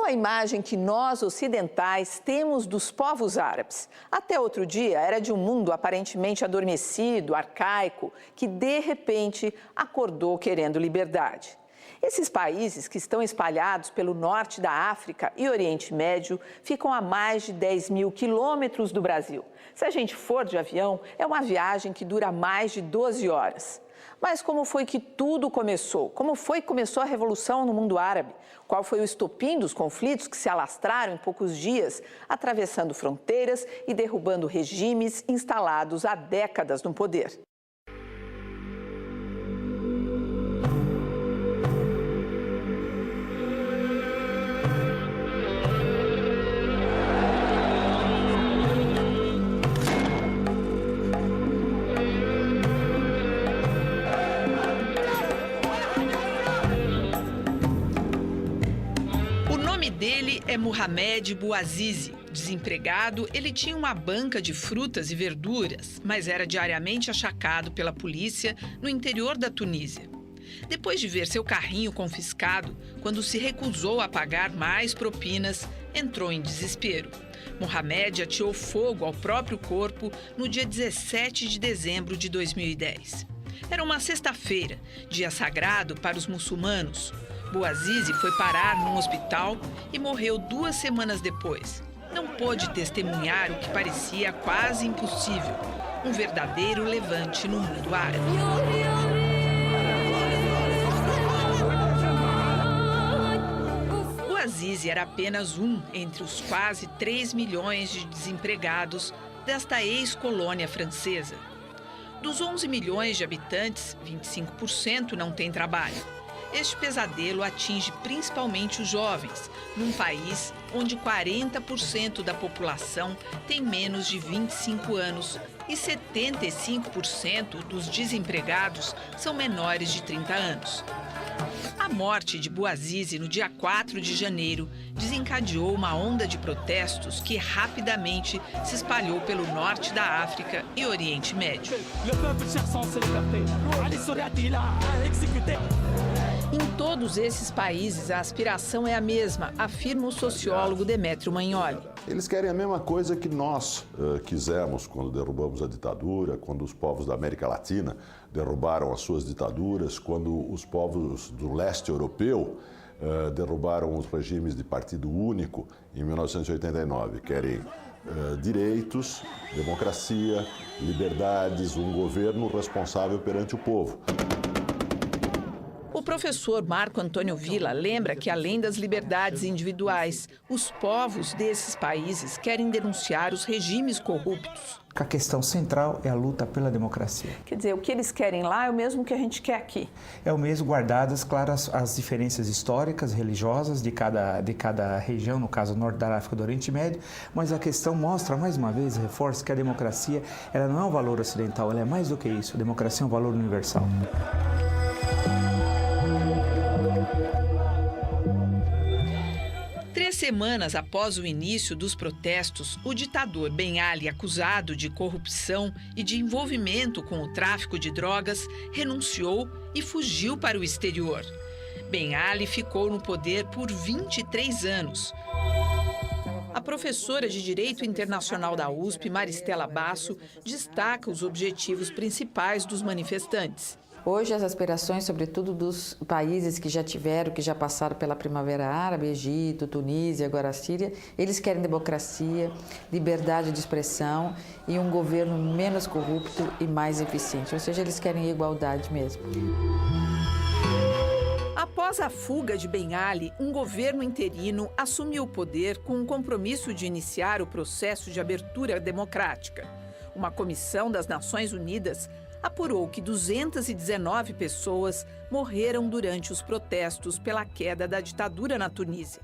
a imagem que nós, ocidentais, temos dos povos árabes? Até outro dia, era de um mundo aparentemente adormecido, arcaico, que de repente acordou querendo liberdade. Esses países, que estão espalhados pelo norte da África e Oriente Médio, ficam a mais de 10 mil quilômetros do Brasil. Se a gente for de avião, é uma viagem que dura mais de 12 horas. Mas como foi que tudo começou? Como foi que começou a revolução no mundo árabe? Qual foi o estopim dos conflitos que se alastraram em poucos dias, atravessando fronteiras e derrubando regimes instalados há décadas no poder? Dele é Mohamed Bouazizi. Desempregado, ele tinha uma banca de frutas e verduras, mas era diariamente achacado pela polícia no interior da Tunísia. Depois de ver seu carrinho confiscado, quando se recusou a pagar mais propinas, entrou em desespero. Mohamed ateou fogo ao próprio corpo no dia 17 de dezembro de 2010. Era uma sexta-feira, dia sagrado para os muçulmanos. Bouazizi foi parar num hospital e morreu 2 semanas depois. Não pôde testemunhar o que parecia quase impossível, um verdadeiro levante no mundo árabe. Bouazizi era apenas um entre os quase 3 milhões de desempregados desta ex-colônia francesa. Dos 11 milhões de habitantes, 25% não têm trabalho. Este pesadelo atinge principalmente os jovens, num país onde 40% da população tem menos de 25 anos e 75% dos desempregados são menores de 30 anos. A morte de Bouazizi no dia 4 de janeiro desencadeou uma onda de protestos que rapidamente se espalhou pelo norte da África e Oriente Médio. Em todos esses países, a aspiração é a mesma, afirma o sociólogo Demétrio Magnoli. Eles querem a mesma coisa que nós quisemos quando derrubamos a ditadura, quando os povos da América Latina derrubaram as suas ditaduras, quando os povos do leste europeu derrubaram os regimes de partido único em 1989. Querem direitos, democracia, liberdades, um governo responsável perante o povo. O professor Marco Antônio Villa lembra que, além das liberdades individuais, os povos desses países querem denunciar os regimes corruptos. A questão central é a luta pela democracia. Quer dizer, o que eles querem lá é o mesmo que a gente quer aqui. É o mesmo, guardadas, claro, as diferenças históricas, religiosas de cada região, no caso, norte da África e do Oriente Médio, mas a questão mostra, mais uma vez, reforça que a democracia ela não é um valor ocidental, ela é mais do que isso. A democracia é um valor universal. 3 semanas após o início dos protestos, o ditador Ben Ali, acusado de corrupção e de envolvimento com o tráfico de drogas, renunciou e fugiu para o exterior. Ben Ali ficou no poder por 23 anos. A professora de Direito Internacional da USP, Maristela Basso, destaca os objetivos principais dos manifestantes. Hoje, as aspirações, sobretudo dos países que já passaram pela Primavera Árabe, Egito, Tunísia, agora a Síria, eles querem democracia, liberdade de expressão e um governo menos corrupto e mais eficiente. Ou seja, eles querem igualdade mesmo. Após a fuga de Ben Ali, um governo interino assumiu o poder com o compromisso de iniciar o processo de abertura democrática. Uma comissão das Nações Unidas apurou que 219 pessoas morreram durante os protestos pela queda da ditadura na Tunísia.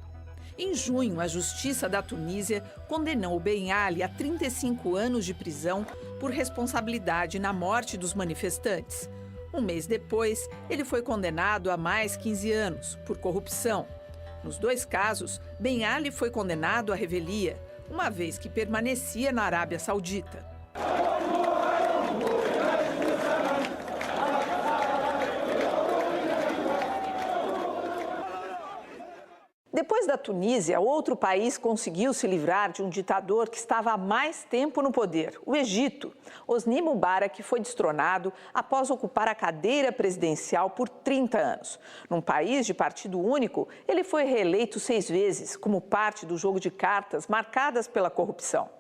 Em junho, a Justiça da Tunísia condenou Ben Ali a 35 anos de prisão por responsabilidade na morte dos manifestantes. Um mês depois, ele foi condenado a mais 15 anos por corrupção. Nos 2 casos, Ben Ali foi condenado à revelia, uma vez que permanecia na Arábia Saudita. Depois da Tunísia, outro país conseguiu se livrar de um ditador que estava há mais tempo no poder, o Egito. Hosni Mubarak foi destronado após ocupar a cadeira presidencial por 30 anos. Num país de partido único, ele foi reeleito 6 vezes, como parte do jogo de cartas marcadas pela corrupção.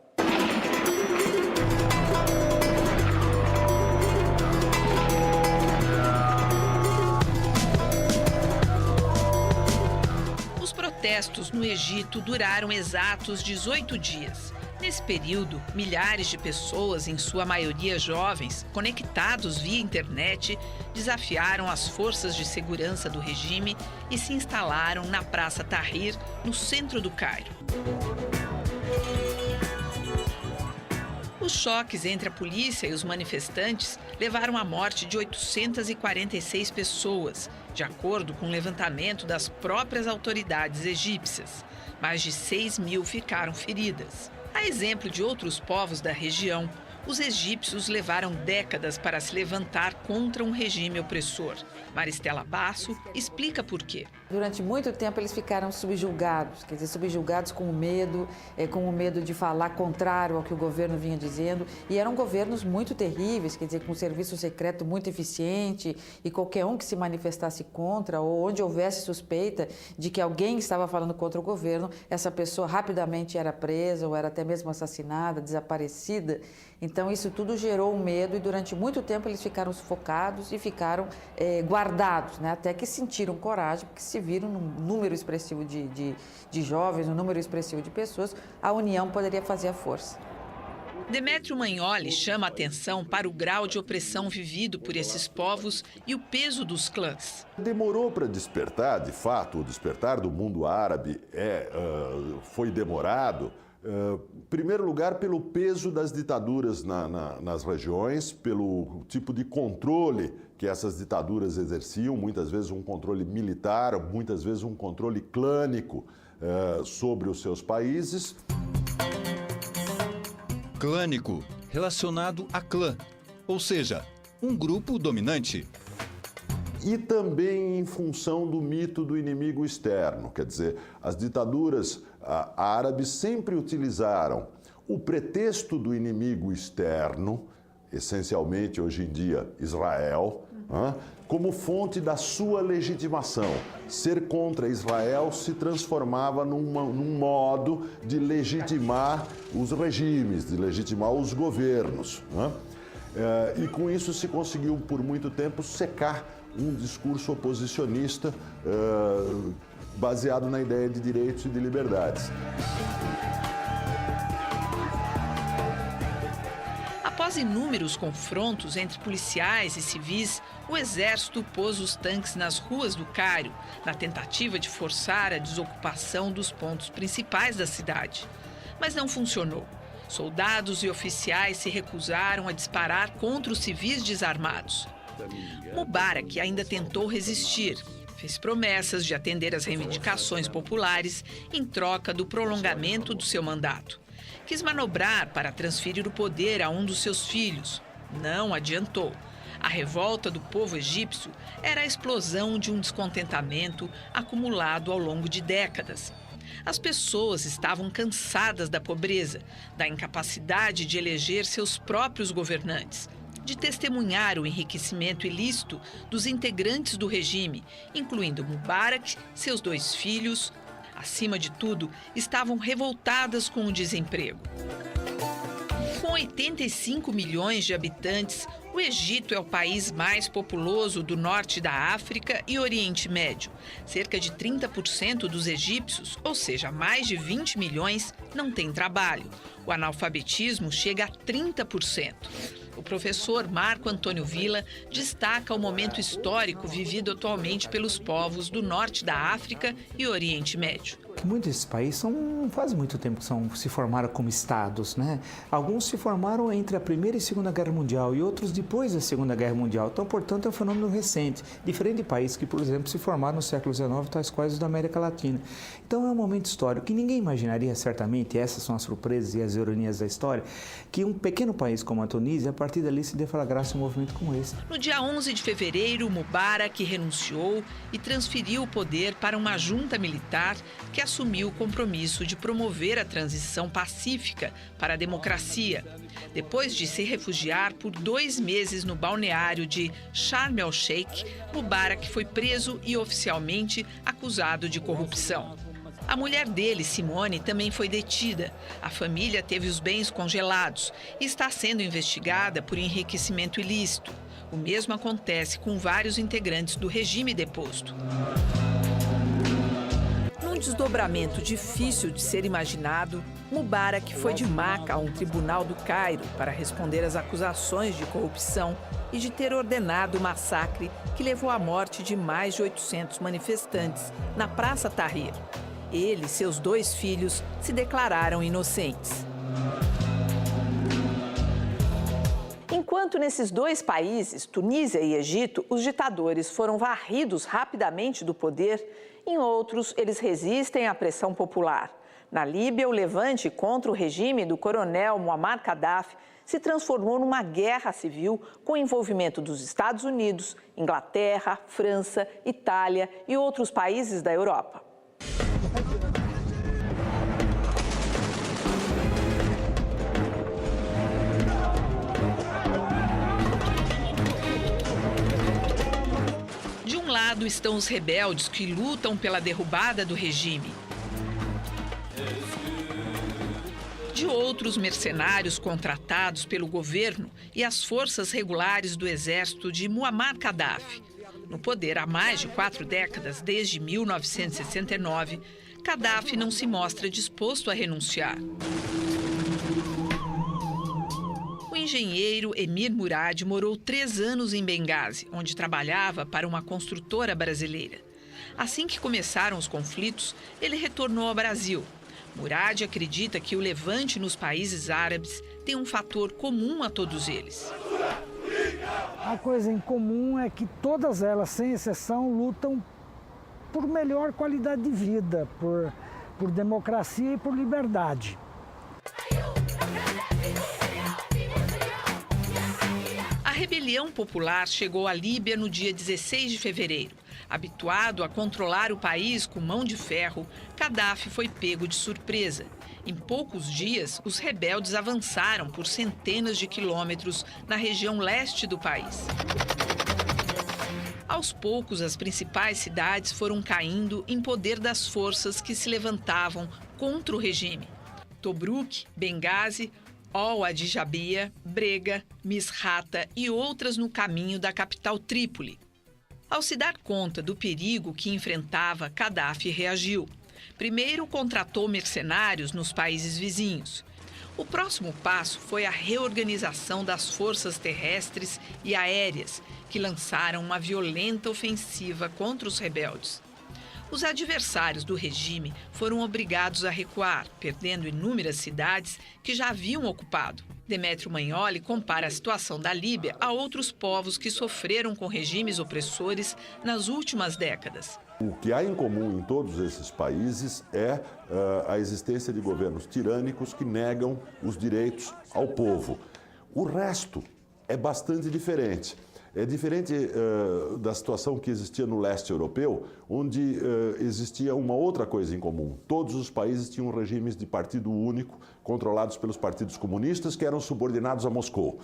Os protestos no Egito duraram exatos 18 dias. Nesse período, milhares de pessoas, em sua maioria jovens, conectados via internet, desafiaram as forças de segurança do regime e se instalaram na Praça Tahrir, no centro do Cairo. Os choques entre a polícia e os manifestantes levaram à morte de 846 pessoas, de acordo com o levantamento das próprias autoridades egípcias. Mais de 6.000 ficaram feridas. A exemplo de outros povos da região, os egípcios levaram décadas para se levantar contra um regime opressor. Maristela Basso explica por quê. Durante muito tempo eles ficaram subjugados, quer dizer, subjugados com o medo de falar contrário ao que o governo vinha dizendo. E eram governos muito terríveis, quer dizer, com um serviço secreto muito eficiente, e qualquer um que se manifestasse contra ou onde houvesse suspeita de que alguém estava falando contra o governo, essa pessoa rapidamente era presa ou era até mesmo assassinada, desaparecida. Então isso tudo gerou um medo e durante muito tempo eles ficaram sufocados e ficaram guardados, né? Até que sentiram coragem, porque se viram num número expressivo de jovens, um número expressivo de pessoas, a união poderia fazer a força. Demétrio Magnoli chama a atenção para o grau de opressão vivido por esses povos e o peso dos clãs. Demorou para despertar, de fato, o despertar do mundo árabe foi demorado. Em primeiro lugar, pelo peso das ditaduras nas regiões, pelo tipo de controle que essas ditaduras exerciam, muitas vezes um controle militar, muitas vezes um controle clânico sobre os seus países. Clânico, relacionado a clã, ou seja, um grupo dominante. E também em função do mito do inimigo externo, quer dizer, as ditaduras árabes sempre utilizaram o pretexto do inimigo externo, essencialmente hoje em dia Israel, como fonte da sua legitimação. Ser contra Israel se transformava num modo de legitimar os regimes, de legitimar os governos. E com isso se conseguiu por muito tempo secar um discurso oposicionista baseado na ideia de direitos e de liberdades. Após inúmeros confrontos entre policiais e civis, o exército pôs os tanques nas ruas do Cairo, na tentativa de forçar a desocupação dos pontos principais da cidade. Mas não funcionou. Soldados e oficiais se recusaram a disparar contra os civis desarmados. Mubarak ainda tentou resistir. Fez promessas de atender às reivindicações populares em troca do prolongamento do seu mandato. Quis manobrar para transferir o poder a um dos seus filhos. Não adiantou. A revolta do povo egípcio era a explosão de um descontentamento acumulado ao longo de décadas. As pessoas estavam cansadas da pobreza, da incapacidade de eleger seus próprios governantes, de testemunhar o enriquecimento ilícito dos integrantes do regime, incluindo Mubarak, seus 2 filhos. Acima de tudo, estavam revoltadas com o desemprego. Com 85 milhões de habitantes, o Egito é o país mais populoso do norte da África e Oriente Médio. Cerca de 30% dos egípcios, ou seja, mais de 20 milhões, não têm trabalho. O analfabetismo chega a 30%. O professor Marco Antônio Villa destaca o momento histórico vivido atualmente pelos povos do norte da África e Oriente Médio. que muitos desses países não faz muito tempo que se formaram como estados, né? Alguns se formaram entre a Primeira e Segunda Guerra Mundial e outros depois da Segunda Guerra Mundial. Então, portanto, é um fenômeno recente, diferente de países que, por exemplo, se formaram no século XIX, tais quais os da América Latina. Então, é um momento histórico que ninguém imaginaria, certamente, essas são as surpresas e as ironias da história, que um pequeno país como a Tunísia, a partir dali, se deflagrasse um movimento como esse. No dia 11 de fevereiro, Mubarak renunciou e transferiu o poder para uma junta militar que assumiu o compromisso de promover a transição pacífica para a democracia. Depois de se refugiar por 2 meses no balneário de Sharm el-Sheikh, Mubarak foi preso e oficialmente acusado de corrupção. A mulher dele, Simone, também foi detida. A família teve os bens congelados e está sendo investigada por enriquecimento ilícito. O mesmo acontece com vários integrantes do regime deposto. Num desdobramento difícil de ser imaginado, Mubarak foi de maca a um tribunal do Cairo para responder às acusações de corrupção e de ter ordenado o massacre que levou à morte de mais de 800 manifestantes na Praça Tahrir. Ele e seus 2 filhos se declararam inocentes. Enquanto nesses 2 países, Tunísia e Egito, os ditadores foram varridos rapidamente do poder, em outros eles resistem à pressão popular. Na Líbia, o levante contra o regime do coronel Muammar Gaddafi se transformou numa guerra civil com o envolvimento dos Estados Unidos, Inglaterra, França, Itália e outros países da Europa. De um lado estão os rebeldes que lutam pela derrubada do regime. De outro, os mercenários contratados pelo governo e as forças regulares do exército de Muammar Gaddafi. No poder há mais de 4 décadas, desde 1969, Gaddafi não se mostra disposto a renunciar. O engenheiro Emir Murad morou 3 anos em Benghazi, onde trabalhava para uma construtora brasileira. Assim que começaram os conflitos, ele retornou ao Brasil. Murad acredita que o levante nos países árabes tem um fator comum a todos eles. A coisa em comum é que todas elas, sem exceção, lutam por melhor qualidade de vida, por democracia e por liberdade. A rebelião popular chegou à Líbia no dia 16 de fevereiro. Habituado a controlar o país com mão de ferro, Gaddafi foi pego de surpresa. Em poucos dias, os rebeldes avançaram por centenas de quilômetros na região leste do país. Aos poucos, as principais cidades foram caindo em poder das forças que se levantavam contra o regime. Tobruk, Benghazi, Al-Adjabia, Brega, Misrata e outras no caminho da capital Trípoli. Ao se dar conta do perigo que enfrentava, Gaddafi reagiu. Primeiro, contratou mercenários nos países vizinhos. O próximo passo foi a reorganização das forças terrestres e aéreas, que lançaram uma violenta ofensiva contra os rebeldes. Os adversários do regime foram obrigados a recuar, perdendo inúmeras cidades que já haviam ocupado. Demetrio Magnoli compara a situação da Líbia a outros povos que sofreram com regimes opressores nas últimas décadas. O que há em comum em todos esses países é a existência de governos tirânicos que negam os direitos ao povo. O resto é bastante diferente. É diferente da situação que existia no leste europeu, onde existia uma outra coisa em comum. Todos os países tinham regimes de partido único, controlados pelos partidos comunistas, que eram subordinados a Moscou.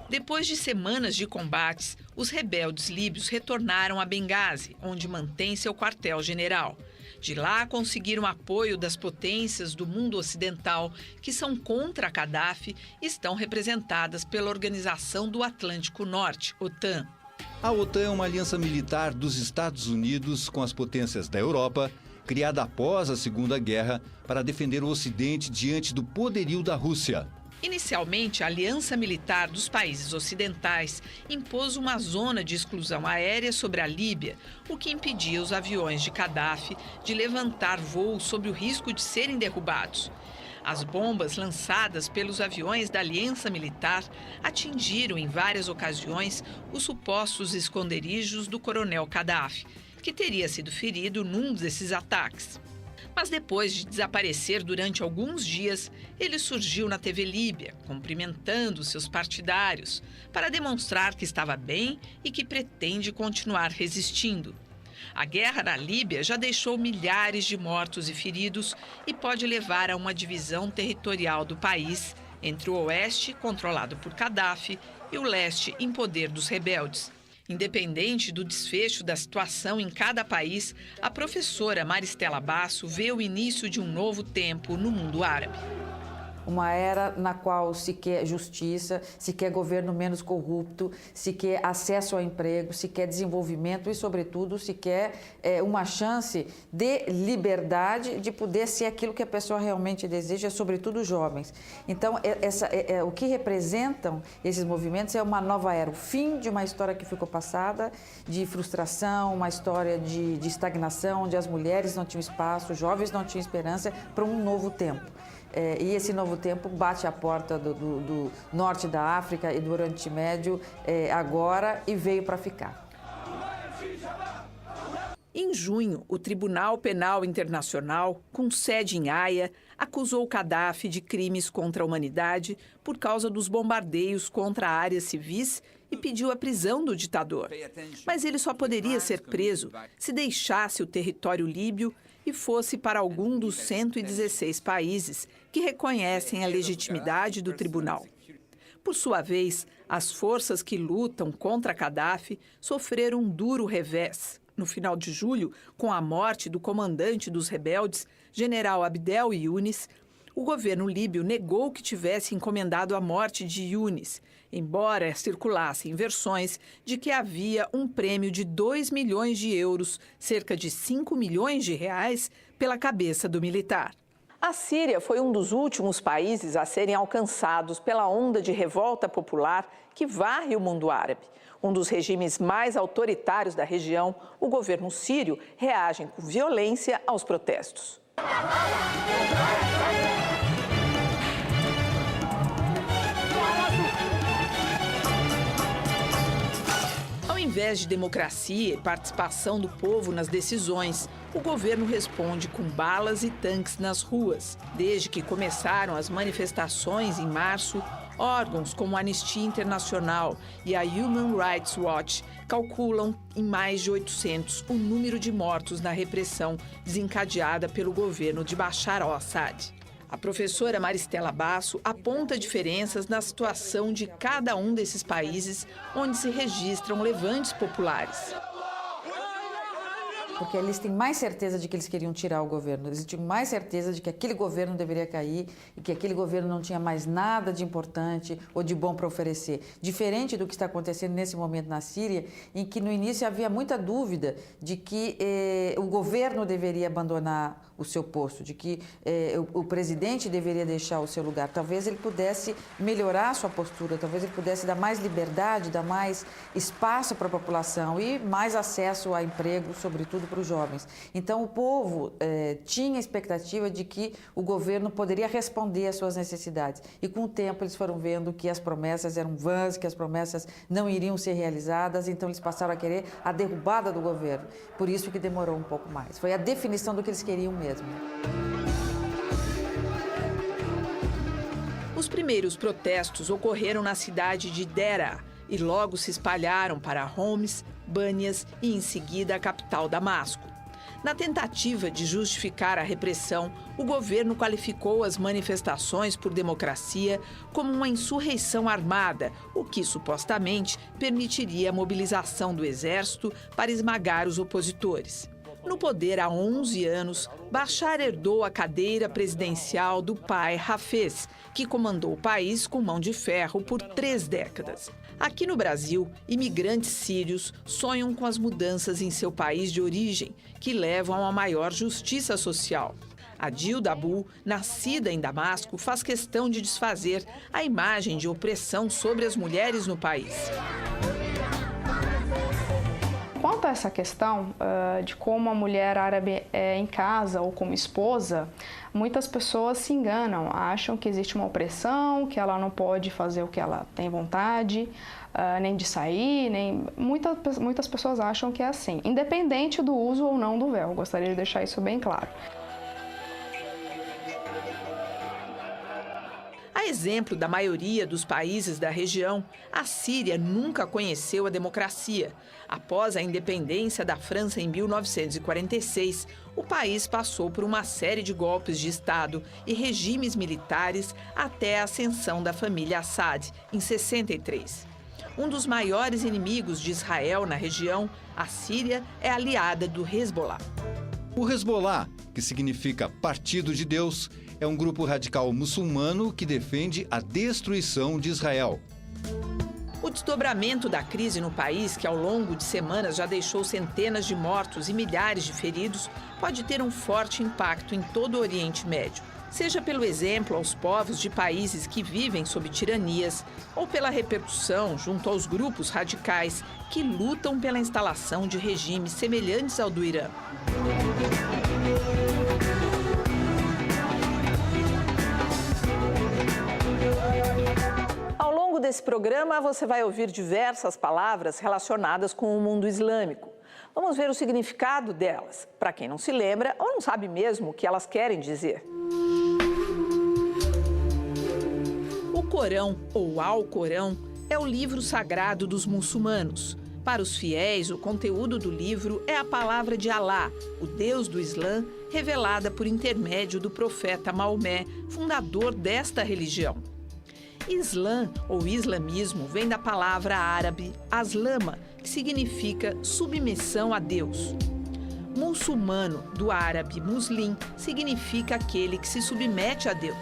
Depois de semanas de combates, os rebeldes líbios retornaram a Benghazi, onde mantém seu quartel-general. De lá, conseguiram apoio das potências do mundo ocidental, que são contra Gaddafi e estão representadas pela Organização do Atlântico Norte, OTAN. A OTAN é uma aliança militar dos Estados Unidos com as potências da Europa, criada após a Segunda Guerra para defender o Ocidente diante do poderio da Rússia. Inicialmente, a Aliança Militar dos Países Ocidentais impôs uma zona de exclusão aérea sobre a Líbia, o que impedia os aviões de Gaddafi de levantar voo sob o risco de serem derrubados. As bombas lançadas pelos aviões da Aliança Militar atingiram em várias ocasiões os supostos esconderijos do coronel Gaddafi, que teria sido ferido num desses ataques. Mas depois de desaparecer durante alguns dias, ele surgiu na TV Líbia, cumprimentando seus partidários, para demonstrar que estava bem e que pretende continuar resistindo. A guerra na Líbia já deixou milhares de mortos e feridos e pode levar a uma divisão territorial do país entre o oeste, controlado por Gaddafi, e o leste, em poder dos rebeldes. Independente do desfecho da situação em cada país, a professora Maristela Basso vê o início de um novo tempo no mundo árabe. Uma era na qual se quer justiça, se quer governo menos corrupto, se quer acesso ao emprego, se quer desenvolvimento e, sobretudo, se quer uma chance de liberdade de poder ser aquilo que a pessoa realmente deseja, sobretudo os jovens. Então, o que representam esses movimentos é uma nova era, o fim de uma história que ficou passada, de frustração, uma história de estagnação, onde as mulheres não tinham espaço, os jovens não tinham esperança, para um novo tempo. E esse novo tempo bate à porta do norte da África e do Oriente Médio agora e veio para ficar. Em junho, o Tribunal Penal Internacional, com sede em Haia, acusou Gaddafi de crimes contra a humanidade por causa dos bombardeios contra áreas civis e pediu a prisão do ditador. Mas ele só poderia ser preso se deixasse o território líbio e fosse para algum dos 116 países que reconhecem a legitimidade do tribunal. Por sua vez, as forças que lutam contra Gaddafi sofreram um duro revés. No final de julho, com a morte do comandante dos rebeldes, general Abdel Yunis, o governo líbio negou que tivesse encomendado a morte de Yunis, embora circulassem versões de que havia um prêmio de 2 milhões de euros, cerca de 5 milhões de reais, pela cabeça do militar. A Síria foi um dos últimos países a serem alcançados pela onda de revolta popular que varre o mundo árabe. Um dos regimes mais autoritários da região, o governo sírio reage com violência aos protestos. Ao invés de democracia e participação do povo nas decisões, o governo responde com balas e tanques nas ruas. Desde que começaram as manifestações em março, órgãos como a Anistia Internacional e a Human Rights Watch calculam em mais de 800 o número de mortos na repressão desencadeada pelo governo de Bashar al-Assad. A professora Maristela Basso aponta diferenças na situação de cada um desses países onde se registram levantes populares. Porque eles têm mais certeza de que eles queriam tirar o governo, eles tinham mais certeza de que aquele governo deveria cair e que aquele governo não tinha mais nada de importante ou de bom para oferecer. Diferente do que está acontecendo nesse momento na Síria, em que no início havia muita dúvida de que o governo deveria abandonar o seu posto, de que o presidente deveria deixar o seu lugar. Talvez ele pudesse melhorar a sua postura, talvez ele pudesse dar mais liberdade, dar mais espaço para a população e mais acesso a emprego, sobretudo para os jovens. Então, o povo tinha a expectativa de que o governo poderia responder às suas necessidades. E, com o tempo, eles foram vendo que as promessas eram vãs, que as promessas não iriam ser realizadas, então eles passaram a querer a derrubada do governo. Por isso que demorou um pouco mais. Foi a definição do que eles queriam mesmo. Os primeiros protestos ocorreram na cidade de Deraa e logo se espalharam para Homs, Bânias e, em seguida, a capital Damasco. Na tentativa de justificar a repressão, o governo qualificou as manifestações por democracia como uma insurreição armada, o que supostamente permitiria a mobilização do exército para esmagar os opositores. No poder há 11 anos, Bashar herdou a cadeira presidencial do pai Hafez, que comandou o país com mão de ferro por 3 décadas. Aqui no Brasil, imigrantes sírios sonham com as mudanças em seu país de origem, que levam a uma maior justiça social. Adil Dabul, nascida em Damasco, faz questão de desfazer a imagem de opressão sobre as mulheres no país. Quanto a essa questão de como a mulher árabe é em casa ou como esposa, muitas pessoas se enganam, acham que existe uma opressão, que ela não pode fazer o que ela tem vontade, nem de sair, muitas pessoas acham que é assim, independente do uso ou não do véu. Gostaria de deixar isso bem claro. A exemplo da maioria dos países da região, a Síria nunca conheceu a democracia. Após a independência da França em 1946, o país passou por uma série de golpes de Estado e regimes militares até a ascensão da família Assad, em 63. Um dos maiores inimigos de Israel na região, a Síria é aliada do Hezbollah. O Hezbollah, que significa Partido de Deus, é um grupo radical muçulmano que defende a destruição de Israel. O desdobramento da crise no país, que ao longo de semanas já deixou centenas de mortos e milhares de feridos, pode ter um forte impacto em todo o Oriente Médio. Seja pelo exemplo aos povos de países que vivem sob tiranias, ou pela repercussão junto aos grupos radicais que lutam pela instalação de regimes semelhantes ao do Irã. Ao longo desse programa, você vai ouvir diversas palavras relacionadas com o mundo islâmico. Vamos ver o significado delas, para quem não se lembra ou não sabe mesmo o que elas querem dizer. O Corão, ou Alcorão, é o livro sagrado dos muçulmanos. Para os fiéis, o conteúdo do livro é a palavra de Alá, o Deus do Islã, revelada por intermédio do profeta Maomé, fundador desta religião. Islã, ou islamismo, vem da palavra árabe aslama, que significa submissão a Deus. Muçulmano, do árabe muslim, significa aquele que se submete a Deus.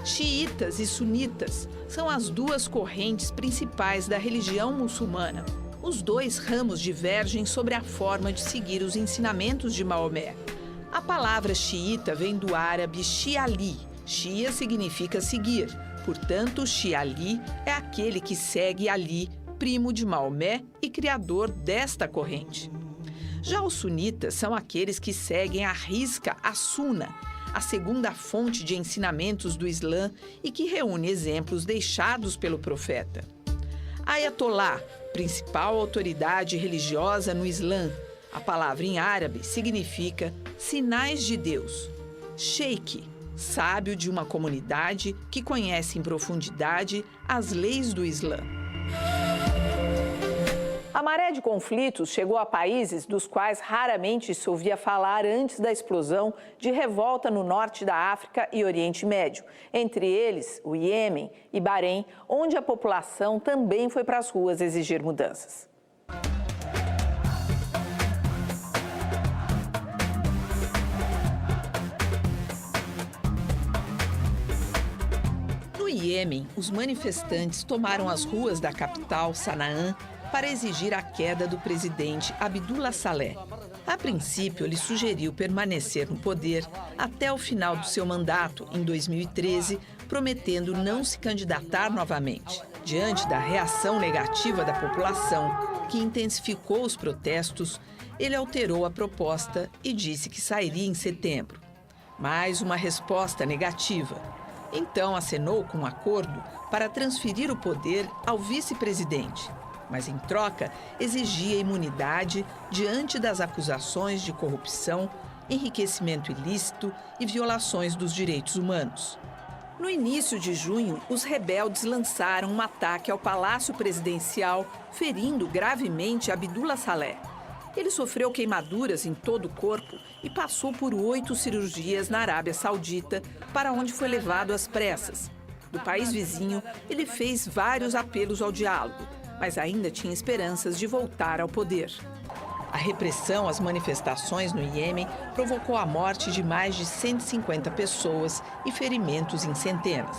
Xiitas e sunitas são as duas correntes principais da religião muçulmana. Os dois ramos divergem sobre a forma de seguir os ensinamentos de Maomé. A palavra xiita vem do árabe xiali. Xia significa seguir. Portanto, Xiali é aquele que segue Ali, primo de Maomé e criador desta corrente. Já os sunitas são aqueles que seguem à risca a Sunna, a segunda fonte de ensinamentos do Islã e que reúne exemplos deixados pelo profeta. Ayatollah, principal autoridade religiosa no Islã. A palavra em árabe significa sinais de Deus. Sheikh, sábio de uma comunidade que conhece em profundidade as leis do Islã. A maré de conflitos chegou a países dos quais raramente se ouvia falar antes da explosão de revolta no norte da África e Oriente Médio, entre eles o Iêmen e Bahrein, onde a população também foi para as ruas exigir mudanças. No Iêmen, os manifestantes tomaram as ruas da capital, Sanaã, para exigir a queda do presidente Abdullah Saleh. A princípio, ele sugeriu permanecer no poder até o final do seu mandato, em 2013, prometendo não se candidatar novamente. Diante da reação negativa da população, que intensificou os protestos, ele alterou a proposta e disse que sairia em setembro. Mais uma resposta negativa. Então acenou com um acordo para transferir o poder ao vice-presidente, mas em troca exigia imunidade diante das acusações de corrupção, enriquecimento ilícito e violações dos direitos humanos. No início de junho, os rebeldes lançaram um ataque ao Palácio Presidencial, ferindo gravemente Abdullah Saleh. Ele sofreu queimaduras em todo o corpo e passou por 8 cirurgias na Arábia Saudita, para onde foi levado às pressas. Do país vizinho, ele fez vários apelos ao diálogo, mas ainda tinha esperanças de voltar ao poder. A repressão às manifestações no Iêmen provocou a morte de mais de 150 pessoas e ferimentos em centenas.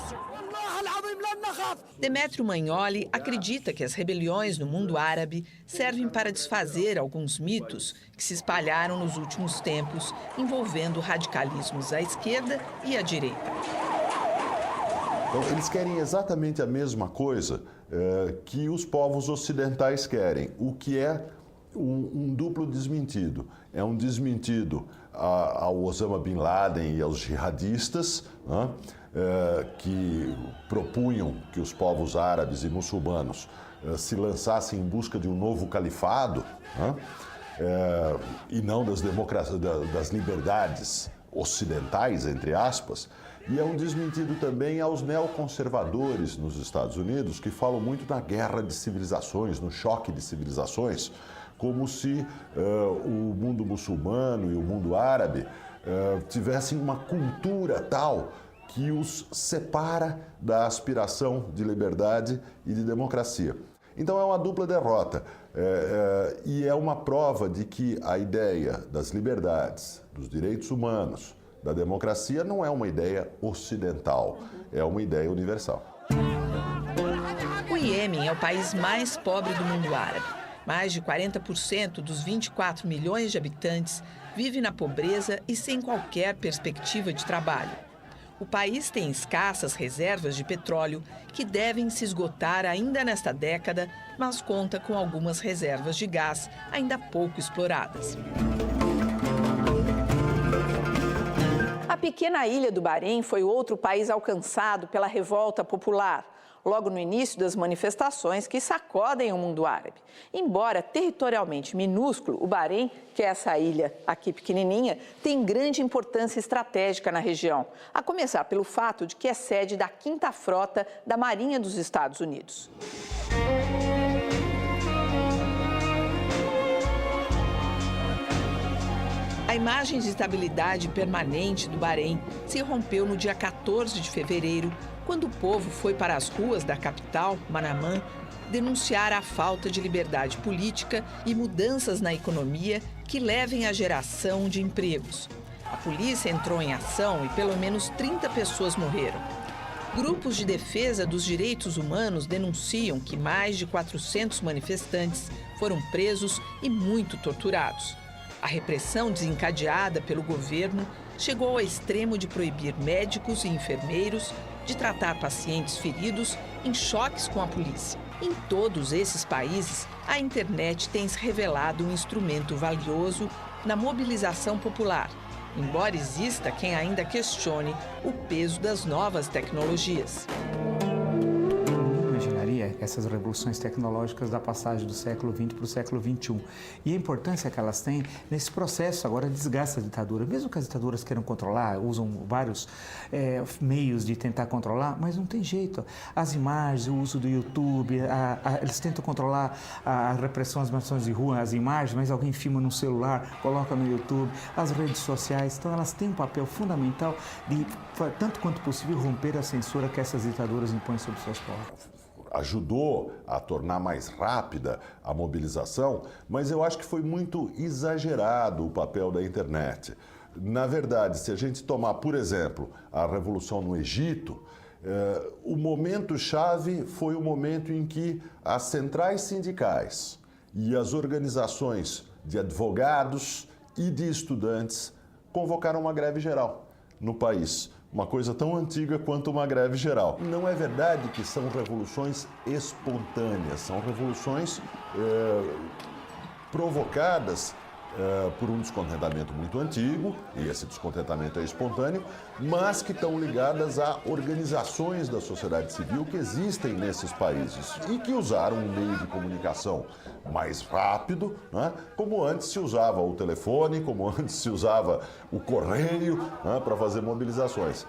Demétrio Magnoli acredita que as rebeliões no mundo árabe servem para desfazer alguns mitos que se espalharam nos últimos tempos, envolvendo radicalismos à esquerda e à direita. Então, eles querem exatamente a mesma coisa que os povos ocidentais querem, o que é um duplo desmentido. É um desmentido ao Osama Bin Laden e aos jihadistas, né, que propunham que os povos árabes e muçulmanos se lançassem em busca de um novo califado, né, e não das liberdades ocidentais, entre aspas. E é um desmentido também aos neoconservadores nos Estados Unidos, que falam muito na guerra de civilizações, no choque de civilizações, como se o mundo muçulmano e o mundo árabe tivessem uma cultura tal que os separa da aspiração de liberdade e de democracia. Então é uma dupla derrota e é uma prova de que a ideia das liberdades, dos direitos humanos, da democracia não é uma ideia ocidental, é uma ideia universal. O Iêmen é o país mais pobre do mundo árabe. Mais de 40% dos 24 milhões de habitantes vive na pobreza e sem qualquer perspectiva de trabalho. O país tem escassas reservas de petróleo que devem se esgotar ainda nesta década, mas conta com algumas reservas de gás ainda pouco exploradas. A pequena ilha do Bahrein foi outro país alcançado pela revolta popular, logo no início das manifestações que sacodem o mundo árabe. Embora territorialmente minúsculo, o Bahrein, que é essa ilha aqui pequenininha, tem grande importância estratégica na região, a começar pelo fato de que é sede da 5ª Frota da Marinha dos Estados Unidos. A imagem de estabilidade permanente do Bahrein se rompeu no dia 14 de fevereiro, quando o povo foi para as ruas da capital, Manamá, denunciar a falta de liberdade política e mudanças na economia que levem à geração de empregos. A polícia entrou em ação e pelo menos 30 pessoas morreram. Grupos de defesa dos direitos humanos denunciam que mais de 400 manifestantes foram presos e muito torturados. A repressão desencadeada pelo governo chegou ao extremo de proibir médicos e enfermeiros de tratar pacientes feridos em choques com a polícia. Em todos esses países, a internet tem se revelado um instrumento valioso na mobilização popular, embora exista quem ainda questione o peso das novas tecnologias. Essas revoluções tecnológicas da passagem do século XX para o século XXI. E a importância que elas têm nesse processo agora desgasta a ditadura. Mesmo que as ditaduras queiram controlar, usam vários meios de tentar controlar, mas não tem jeito. As imagens, o uso do YouTube, eles tentam controlar a repressão às maçãs de rua, as imagens, mas alguém filma no celular, coloca no YouTube, as redes sociais. Então elas têm um papel fundamental de, tanto quanto possível, romper a censura que essas ditaduras impõem sobre seus povos. Ajudou a tornar mais rápida a mobilização, mas eu acho que foi muito exagerado o papel da internet. Na verdade, se a gente tomar, por exemplo, a Revolução no Egito, o momento-chave foi o momento em que as centrais sindicais e as organizações de advogados e de estudantes convocaram uma greve geral no país. Uma coisa tão antiga quanto uma greve geral. Não é verdade que são revoluções espontâneas, são revoluções provocadas por um descontentamento muito antigo, e esse descontentamento é espontâneo, mas que estão ligadas a organizações da sociedade civil que existem nesses países e que usaram um meio de comunicação mais rápido, né? Como antes se usava o telefone, como antes se usava o correio, né? Para fazer mobilizações.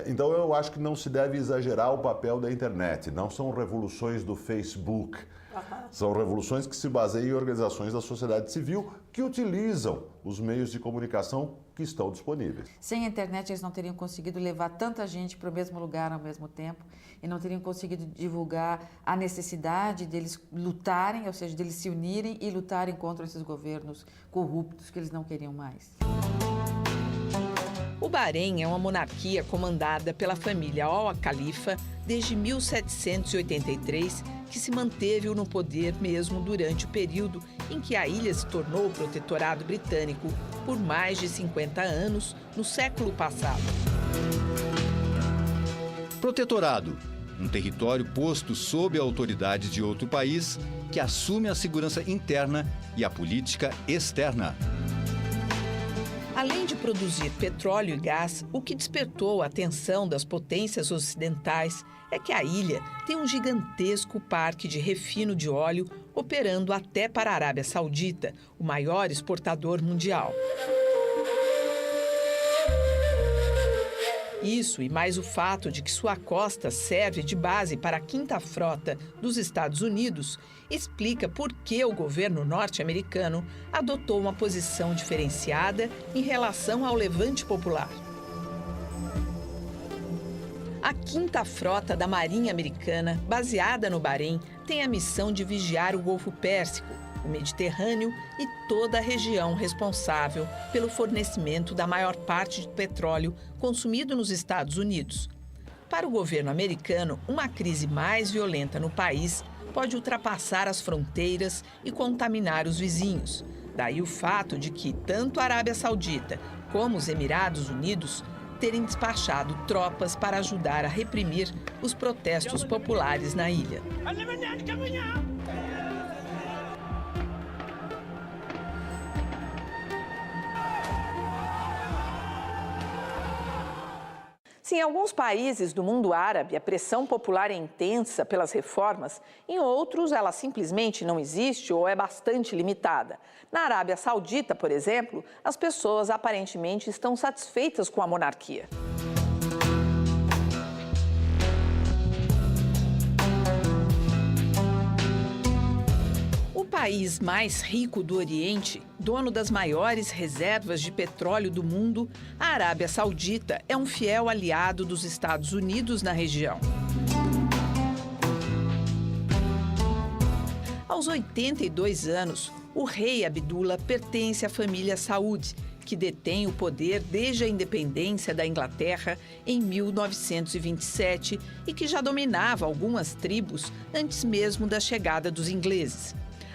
Então eu acho que não se deve exagerar o papel da internet, não são revoluções do Facebook. São revoluções que se baseiam em organizações da sociedade civil que utilizam os meios de comunicação que estão disponíveis. Sem a internet, eles não teriam conseguido levar tanta gente para o mesmo lugar ao mesmo tempo e não teriam conseguido divulgar a necessidade deles lutarem, ou seja, deles se unirem e lutarem contra esses governos corruptos que eles não queriam mais. O Bahrein é uma monarquia comandada pela família Al Khalifa desde 1783, que se manteve no poder mesmo durante o período em que a ilha se tornou protetorado britânico por mais de 50 anos no século passado. Protetorado, um território posto sob a autoridade de outro país que assume a segurança interna e a política externa. Além de produzir petróleo e gás, o que despertou a atenção das potências ocidentais é que a ilha tem um gigantesco parque de refino de óleo operando até para a Arábia Saudita, o maior exportador mundial. Isso e mais o fato de que sua costa serve de base para a 5ª Frota dos Estados Unidos explica por que o governo norte-americano adotou uma posição diferenciada em relação ao levante popular. A 5ª Frota da Marinha Americana, baseada no Bahrein, tem a missão de vigiar o Golfo Pérsico, o Mediterrâneo e toda a região responsável pelo fornecimento da maior parte de petróleo consumido nos Estados Unidos. Para o governo americano, uma crise mais violenta no país pode ultrapassar as fronteiras e contaminar os vizinhos. Daí o fato de que tanto a Arábia Saudita como os Emirados Unidos terem despachado tropas para ajudar a reprimir os protestos populares na ilha. Se em alguns países do mundo árabe a pressão popular é intensa pelas reformas, em outros ela simplesmente não existe ou é bastante limitada. Na Arábia Saudita, por exemplo, as pessoas aparentemente estão satisfeitas com a monarquia. O país mais rico do Oriente, dono das maiores reservas de petróleo do mundo, a Arábia Saudita é um fiel aliado dos Estados Unidos na região. Aos 82 anos, o rei Abdullah pertence à família Saud, que detém o poder desde a independência da Inglaterra em 1927 e que já dominava algumas tribos antes mesmo da chegada dos ingleses.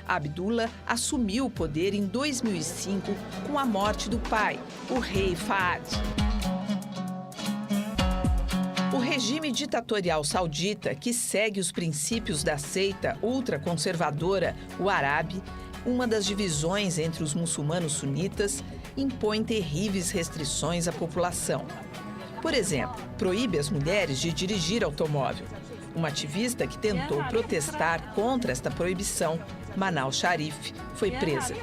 Abdullah assumiu o poder em 2005 com a morte do pai, o rei Fahd. O regime ditatorial saudita, que segue os princípios da seita ultraconservadora, o Árabe, uma das divisões entre os muçulmanos sunitas, impõe terríveis restrições à população. Por exemplo, proíbe as mulheres de dirigir automóvel. Uma ativista que tentou protestar contra esta proibição, Manal Sharif, foi presa.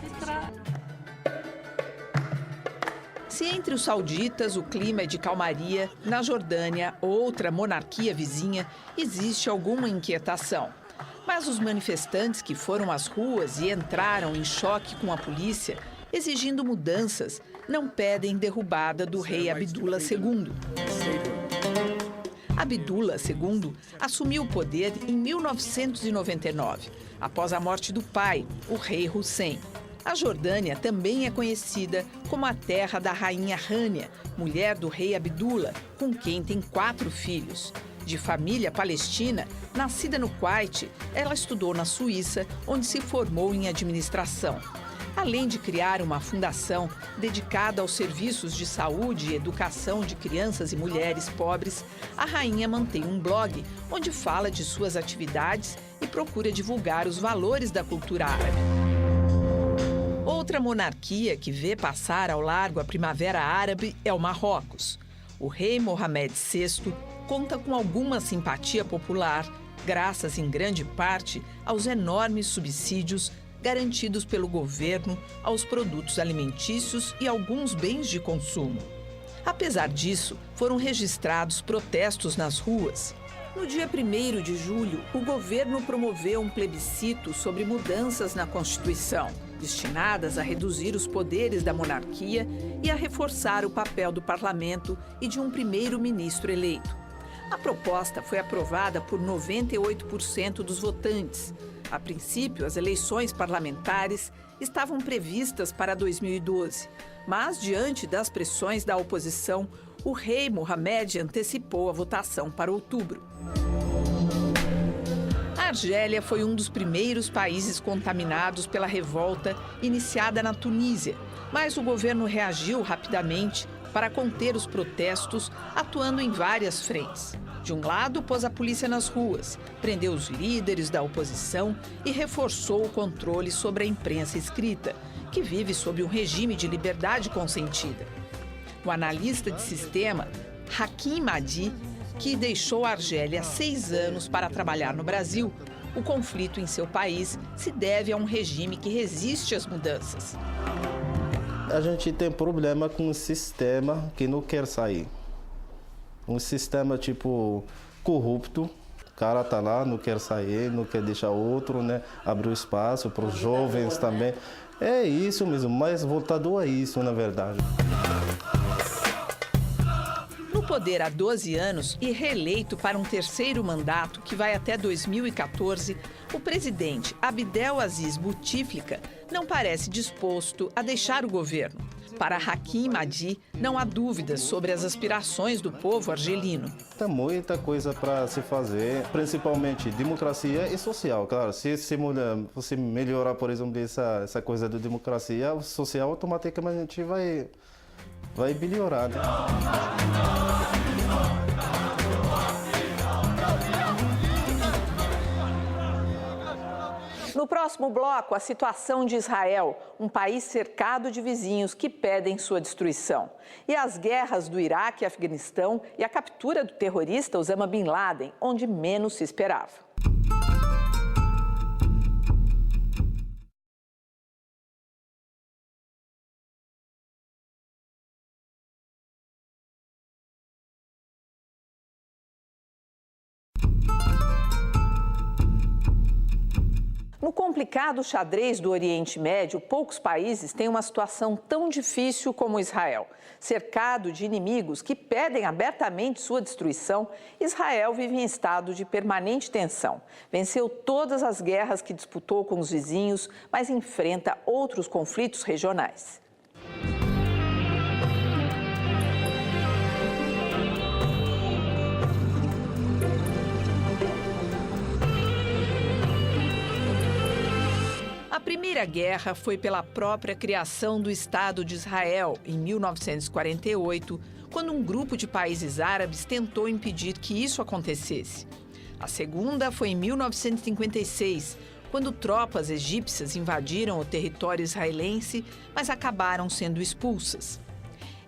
Se entre os sauditas o clima é de calmaria, na Jordânia, outra monarquia vizinha, existe alguma inquietação. Mas os manifestantes que foram às ruas e entraram em choque com a polícia, exigindo mudanças, não pedem derrubada do rei Abdullah II. Abdullah II assumiu o poder em 1999, após a morte do pai, o rei Hussein. A Jordânia também é conhecida como a terra da rainha Rania, mulher do rei Abdullah, com quem tem 4 filhos. De família palestina, nascida no Kuwait, ela estudou na Suíça, onde se formou em administração. Além de criar uma fundação dedicada aos serviços de saúde e educação de crianças e mulheres pobres, a rainha mantém um blog onde fala de suas atividades e procura divulgar os valores da cultura árabe. Outra monarquia que vê passar ao largo a Primavera Árabe é o Marrocos. O rei Mohamed VI conta com alguma simpatia popular, graças em grande parte aos enormes subsídios garantidos pelo governo aos produtos alimentícios e alguns bens de consumo. Apesar disso, foram registrados protestos nas ruas. No dia 1º de julho, o governo promoveu um plebiscito sobre mudanças na Constituição, destinadas a reduzir os poderes da monarquia e a reforçar o papel do parlamento e de um primeiro-ministro eleito. A proposta foi aprovada por 98% dos votantes. A princípio, as eleições parlamentares estavam previstas para 2012, Mas, diante das pressões da oposição, o rei Mohammed antecipou a votação para outubro. A Argélia foi um dos primeiros países contaminados pela revolta iniciada na Tunísia, mas o governo reagiu rapidamente para conter os protestos, atuando em várias frentes. De um lado, pôs a polícia nas ruas, prendeu os líderes da oposição e reforçou o controle sobre a imprensa escrita, que vive sob um regime de liberdade consentida. O analista de sistema, Hakim Mahdi, que deixou a Argélia há 6 anos para trabalhar no Brasil, o conflito em seu país se deve a um regime que resiste às mudanças. A gente tem problema com um sistema que não quer sair. Um sistema tipo corrupto. O cara tá lá, não quer sair, não quer deixar outro, né? Abrir espaço para os jovens também. É isso mesmo, mais voltado a isso, na verdade. No poder há 12 anos e reeleito para um terceiro mandato que vai até 2014, o presidente Abdel Aziz Bouteflika não parece disposto a deixar o governo. Para Hakim Mahdi, não há dúvidas sobre as aspirações do povo argelino. Tem muita coisa para se fazer, principalmente democracia e social. Claro, se você melhorar, por exemplo, essa coisa da democracia, o social automaticamente vai melhorar, né? No próximo bloco, a situação de Israel, um país cercado de vizinhos que pedem sua destruição. E as guerras do Iraque e Afeganistão e a captura do terrorista Osama Bin Laden, onde menos se esperava. No complicado xadrez do Oriente Médio, poucos países têm uma situação tão difícil como Israel. Cercado de inimigos que pedem abertamente sua destruição, Israel vive em estado de permanente tensão. Venceu todas as guerras que disputou com os vizinhos, mas enfrenta outros conflitos regionais. A Primeira Guerra foi pela própria criação do Estado de Israel, em 1948, quando um grupo de países árabes tentou impedir que isso acontecesse. A Segunda foi em 1956, quando tropas egípcias invadiram o território israelense, mas acabaram sendo expulsas.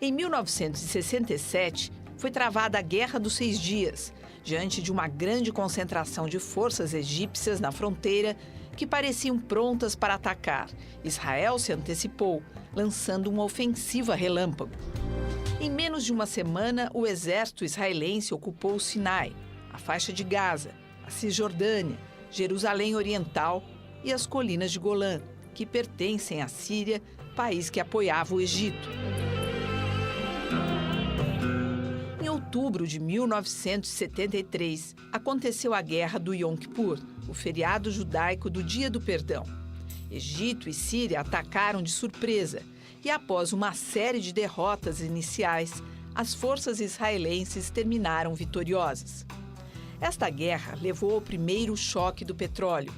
Em 1967, foi travada a Guerra dos 6 Dias, diante de uma grande concentração de forças egípcias na fronteira que pareciam prontas para atacar. Israel se antecipou, lançando uma ofensiva relâmpago. Em menos de uma semana, o exército israelense ocupou o Sinai, a faixa de Gaza, a Cisjordânia, Jerusalém Oriental e as colinas de Golã, que pertencem à Síria, país que apoiava o Egito. Em outubro de 1973, aconteceu a Guerra do Yom Kippur, o feriado judaico do Dia do Perdão. Egito e Síria atacaram de surpresa e, após uma série de derrotas iniciais, as forças israelenses terminaram vitoriosas. Esta guerra levou ao primeiro choque do petróleo.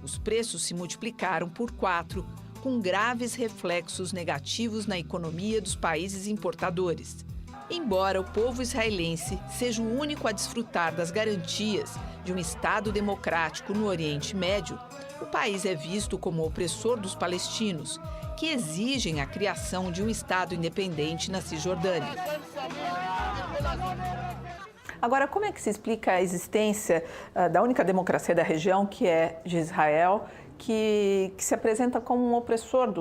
Os preços se multiplicaram por 4, com graves reflexos negativos na economia dos países importadores. Embora o povo israelense seja o único a desfrutar das garantias de um Estado democrático no Oriente Médio, o país é visto como opressor dos palestinos, que exigem a criação de um Estado independente na Cisjordânia. Agora, como é que se explica a existência da única democracia da região, que é de Israel, que se apresenta como um opressor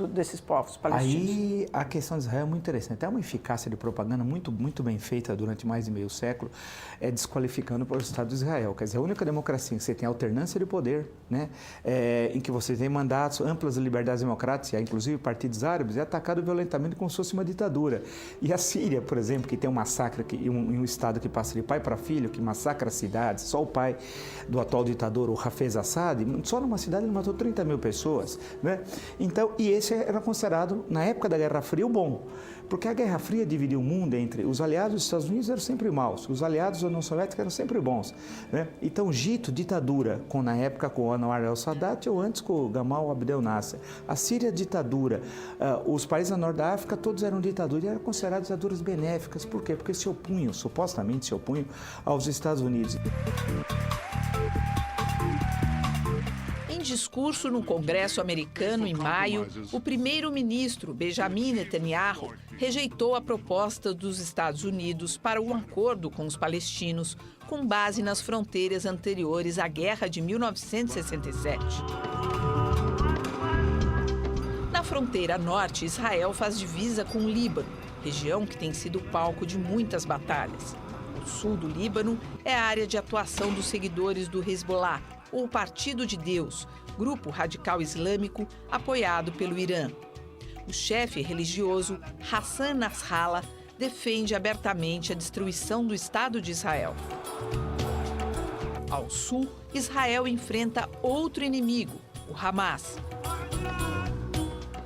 desses povos palestinos? Aí a questão de Israel é muito interessante. É uma eficácia de propaganda muito bem feita durante mais de meio século, desqualificando o Estado de Israel. Quer dizer, a única democracia em que você tem alternância de poder, né? Em que você tem mandatos, amplas liberdades democráticas, inclusive partidos árabes, é atacado violentamente como se fosse uma ditadura. E a Síria, por exemplo, que tem um massacre, um Estado que passa de pai para filho, que massacra cidades, só o pai do atual ditador, o Hafez Assad, só numa cidade cidade ele matou 30 mil pessoas, né? Então, e esse era considerado, na época da Guerra Fria, o bom. Porque a Guerra Fria dividiu o mundo entre os aliados dos Estados Unidos eram sempre maus, os aliados da União Soviética eram sempre bons, né? Então, ditadura, na época com o Anwar el-Sadat ou antes com o Gamal Abdel Nasser. A Síria, ditadura. Os países da Norte da África, todos eram ditaduras e eram considerados ditaduras benéficas. Por quê? Porque supostamente se opunham aos Estados Unidos. Em discurso no Congresso americano em maio, o primeiro-ministro Benjamin Netanyahu rejeitou a proposta dos Estados Unidos para um acordo com os palestinos com base nas fronteiras anteriores à Guerra de 1967. Na fronteira norte, Israel faz divisa com o Líbano, região que tem sido palco de muitas batalhas. O sul do Líbano é a área de atuação dos seguidores do Hezbollah, ou Partido de Deus, grupo radical islâmico apoiado pelo Irã. O chefe religioso, Hassan Nasrallah, defende abertamente a destruição do Estado de Israel. Ao sul, Israel enfrenta outro inimigo, o Hamas.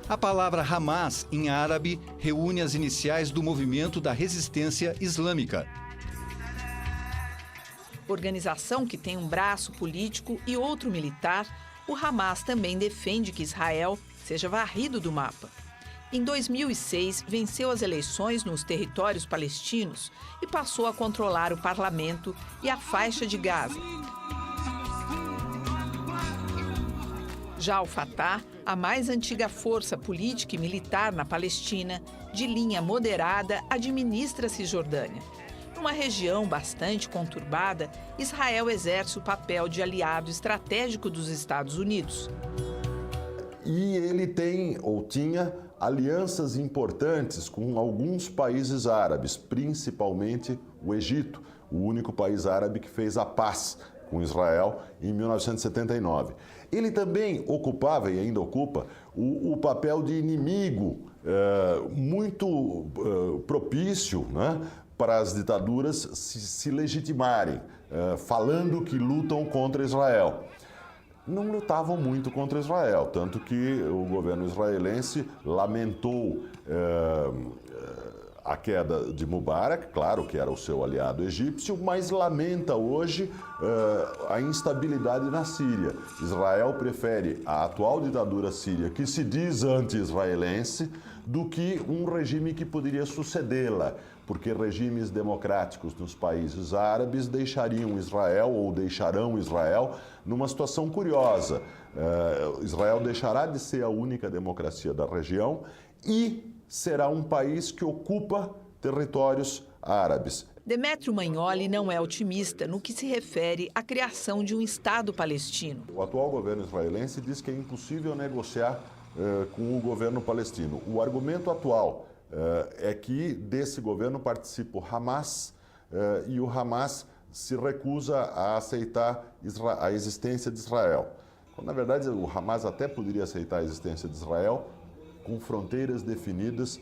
A palavra Hamas, em árabe, reúne as iniciais do movimento da resistência islâmica. Organização que tem um braço político e outro militar, o Hamas também defende que Israel seja varrido do mapa. Em 2006, venceu as eleições nos territórios palestinos e passou a controlar o parlamento e a faixa de Gaza. Já o Fatah, a mais antiga força política e militar na Palestina, de linha moderada, administra a Cisjordânia. Numa região bastante conturbada, Israel exerce o papel de aliado estratégico dos Estados Unidos. E ele tem, ou tinha, alianças importantes com alguns países árabes, principalmente o Egito, o único país árabe que fez a paz com Israel em 1979. Ele também ocupava, e ainda ocupa, o papel de inimigo muito propício, né, para as ditaduras se legitimarem, falando que lutam contra Israel. Não lutavam muito contra Israel, tanto que o governo israelense lamentou a queda de Mubarak, claro que era o seu aliado egípcio, mas lamenta hoje a instabilidade na Síria. Israel prefere a atual ditadura síria, que se diz anti-israelense, do que um regime que poderia sucedê-la, porque regimes democráticos nos países árabes deixariam Israel, ou deixarão Israel, numa situação curiosa. Israel deixará de ser a única democracia da região e será um país que ocupa territórios árabes. Demétrio Magnoli não é otimista no que se refere à criação de um Estado palestino. O atual governo israelense diz que é impossível negociar com o governo palestino. O argumento atual é que desse governo participa o Hamas e o Hamas se recusa a aceitar a existência de Israel. Quando, na verdade, o Hamas até poderia aceitar a existência de Israel com fronteiras definidas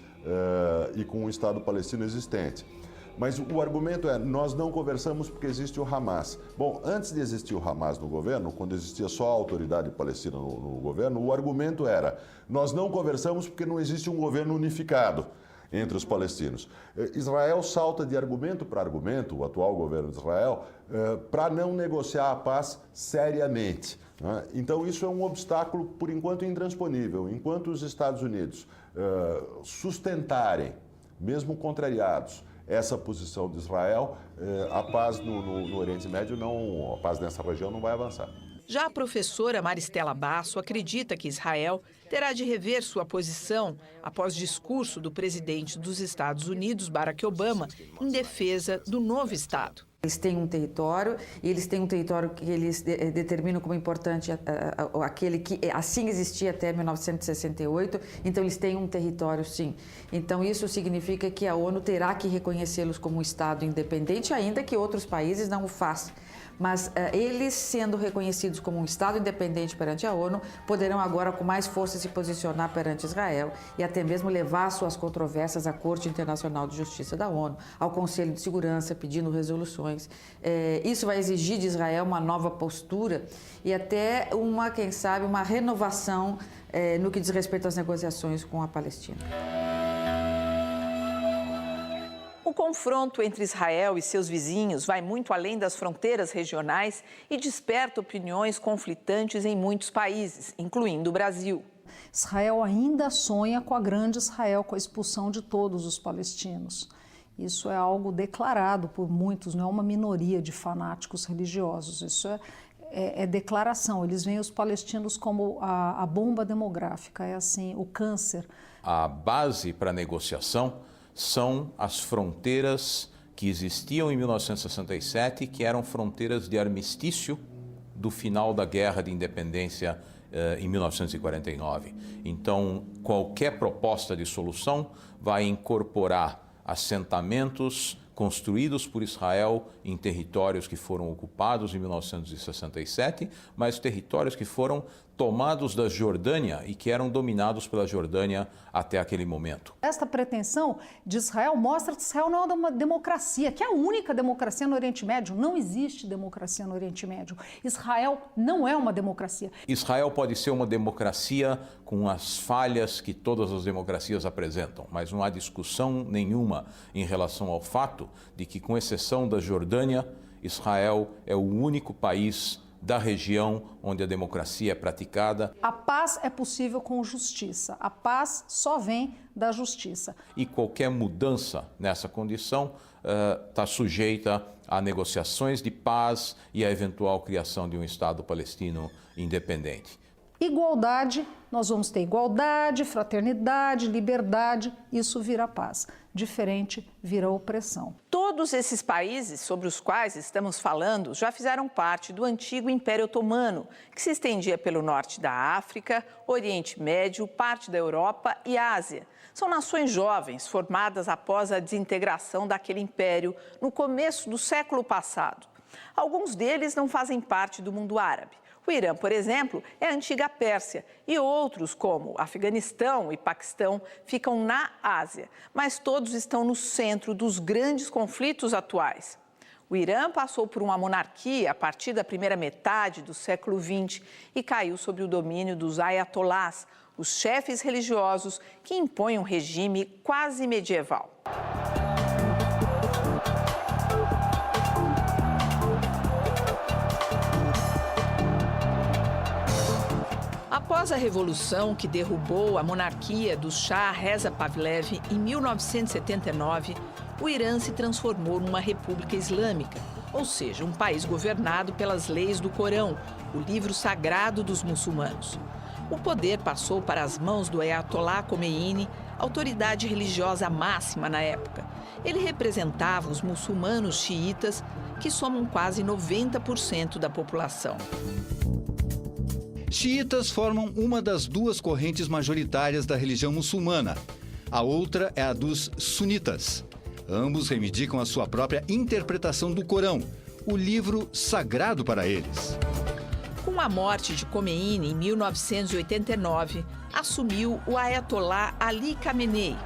e com um Estado palestino existente. Mas o argumento é, nós não conversamos porque existe o Hamas. Bom, antes de existir o Hamas no governo, quando existia só a autoridade palestina no governo, o argumento era, nós não conversamos porque não existe um governo unificado entre os palestinos. Israel salta de argumento para argumento, o atual governo de Israel, para não negociar a paz seriamente. Então isso é um obstáculo, por enquanto, intransponível. Enquanto os Estados Unidos sustentarem, mesmo contrariados, essa posição de Israel, a paz no Oriente Médio, a paz nessa região não vai avançar. Já a professora Maristela Basso acredita que Israel terá de rever sua posição após discurso do presidente dos Estados Unidos, Barack Obama, em defesa do novo Estado. Eles têm um território, e eles têm um território que eles determinam como importante aquele que assim existia até 1968, então eles têm um território, sim. Então isso significa que a ONU terá que reconhecê-los como um Estado independente, ainda que outros países não o façam. Mas eles, sendo reconhecidos como um Estado independente perante a ONU, poderão agora com mais força se posicionar perante Israel e até mesmo levar suas controvérsias à Corte Internacional de Justiça da ONU, ao Conselho de Segurança, pedindo resoluções. Isso vai exigir de Israel uma nova postura e até quem sabe, uma renovação no que diz respeito às negociações com a Palestina. O confronto entre Israel e seus vizinhos vai muito além das fronteiras regionais e desperta opiniões conflitantes em muitos países, incluindo o Brasil. Israel ainda sonha com a grande Israel, com a expulsão de todos os palestinos. Isso é algo declarado por muitos, não é uma minoria de fanáticos religiosos. Isso é declaração. Eles veem os palestinos como a bomba demográfica, é assim, o câncer. A base para a negociação são as fronteiras que existiam em 1967, que eram fronteiras de armistício do final da Guerra de Independência em 1949. Então, qualquer proposta de solução vai incorporar assentamentos construídos por Israel em territórios que foram ocupados em 1967, mas territórios que foram tomados da Jordânia e que eram dominados pela Jordânia até aquele momento. Esta pretensão de Israel mostra que Israel não é uma democracia, que é a única democracia no Oriente Médio. Não existe democracia no Oriente Médio. Israel não é uma democracia. Israel pode ser uma democracia com as falhas que todas as democracias apresentam, mas não há discussão nenhuma em relação ao fato de que, com exceção da Jordânia, Israel é o único país da região onde a democracia é praticada. A paz é possível com justiça. A paz só vem da justiça. E qualquer mudança nessa condição está sujeita a negociações de paz e a eventual criação de um Estado palestino independente. Igualdade, nós vamos ter igualdade, fraternidade, liberdade, isso vira paz. Diferente vira opressão. Todos esses países sobre os quais estamos falando já fizeram parte do antigo Império Otomano, que se estendia pelo norte da África, Oriente Médio, parte da Europa e Ásia. São nações jovens, formadas após a desintegração daquele império no começo do século passado. Alguns deles não fazem parte do mundo árabe. O Irã, por exemplo, é a antiga Pérsia e outros, como Afeganistão e Paquistão, ficam na Ásia, mas todos estão no centro dos grandes conflitos atuais. O Irã passou por uma monarquia a partir da primeira metade do século XX e caiu sob o domínio dos ayatolás, os chefes religiosos que impõem um regime quase medieval. Após a revolução que derrubou a monarquia do Shah Reza Pahlavi em 1979, o Irã se transformou numa república islâmica, ou seja, um país governado pelas leis do Corão, o livro sagrado dos muçulmanos. O poder passou para as mãos do Ayatollah Khomeini, autoridade religiosa máxima na época. Ele representava os muçulmanos xiitas, que somam quase 90% da população. Xiitas formam uma das duas correntes majoritárias da religião muçulmana. A outra é a dos sunitas. Ambos reivindicam a sua própria interpretação do Corão, o livro sagrado para eles. Com a morte de Khomeini em 1989, assumiu o Ayatollah Ali Khamenei.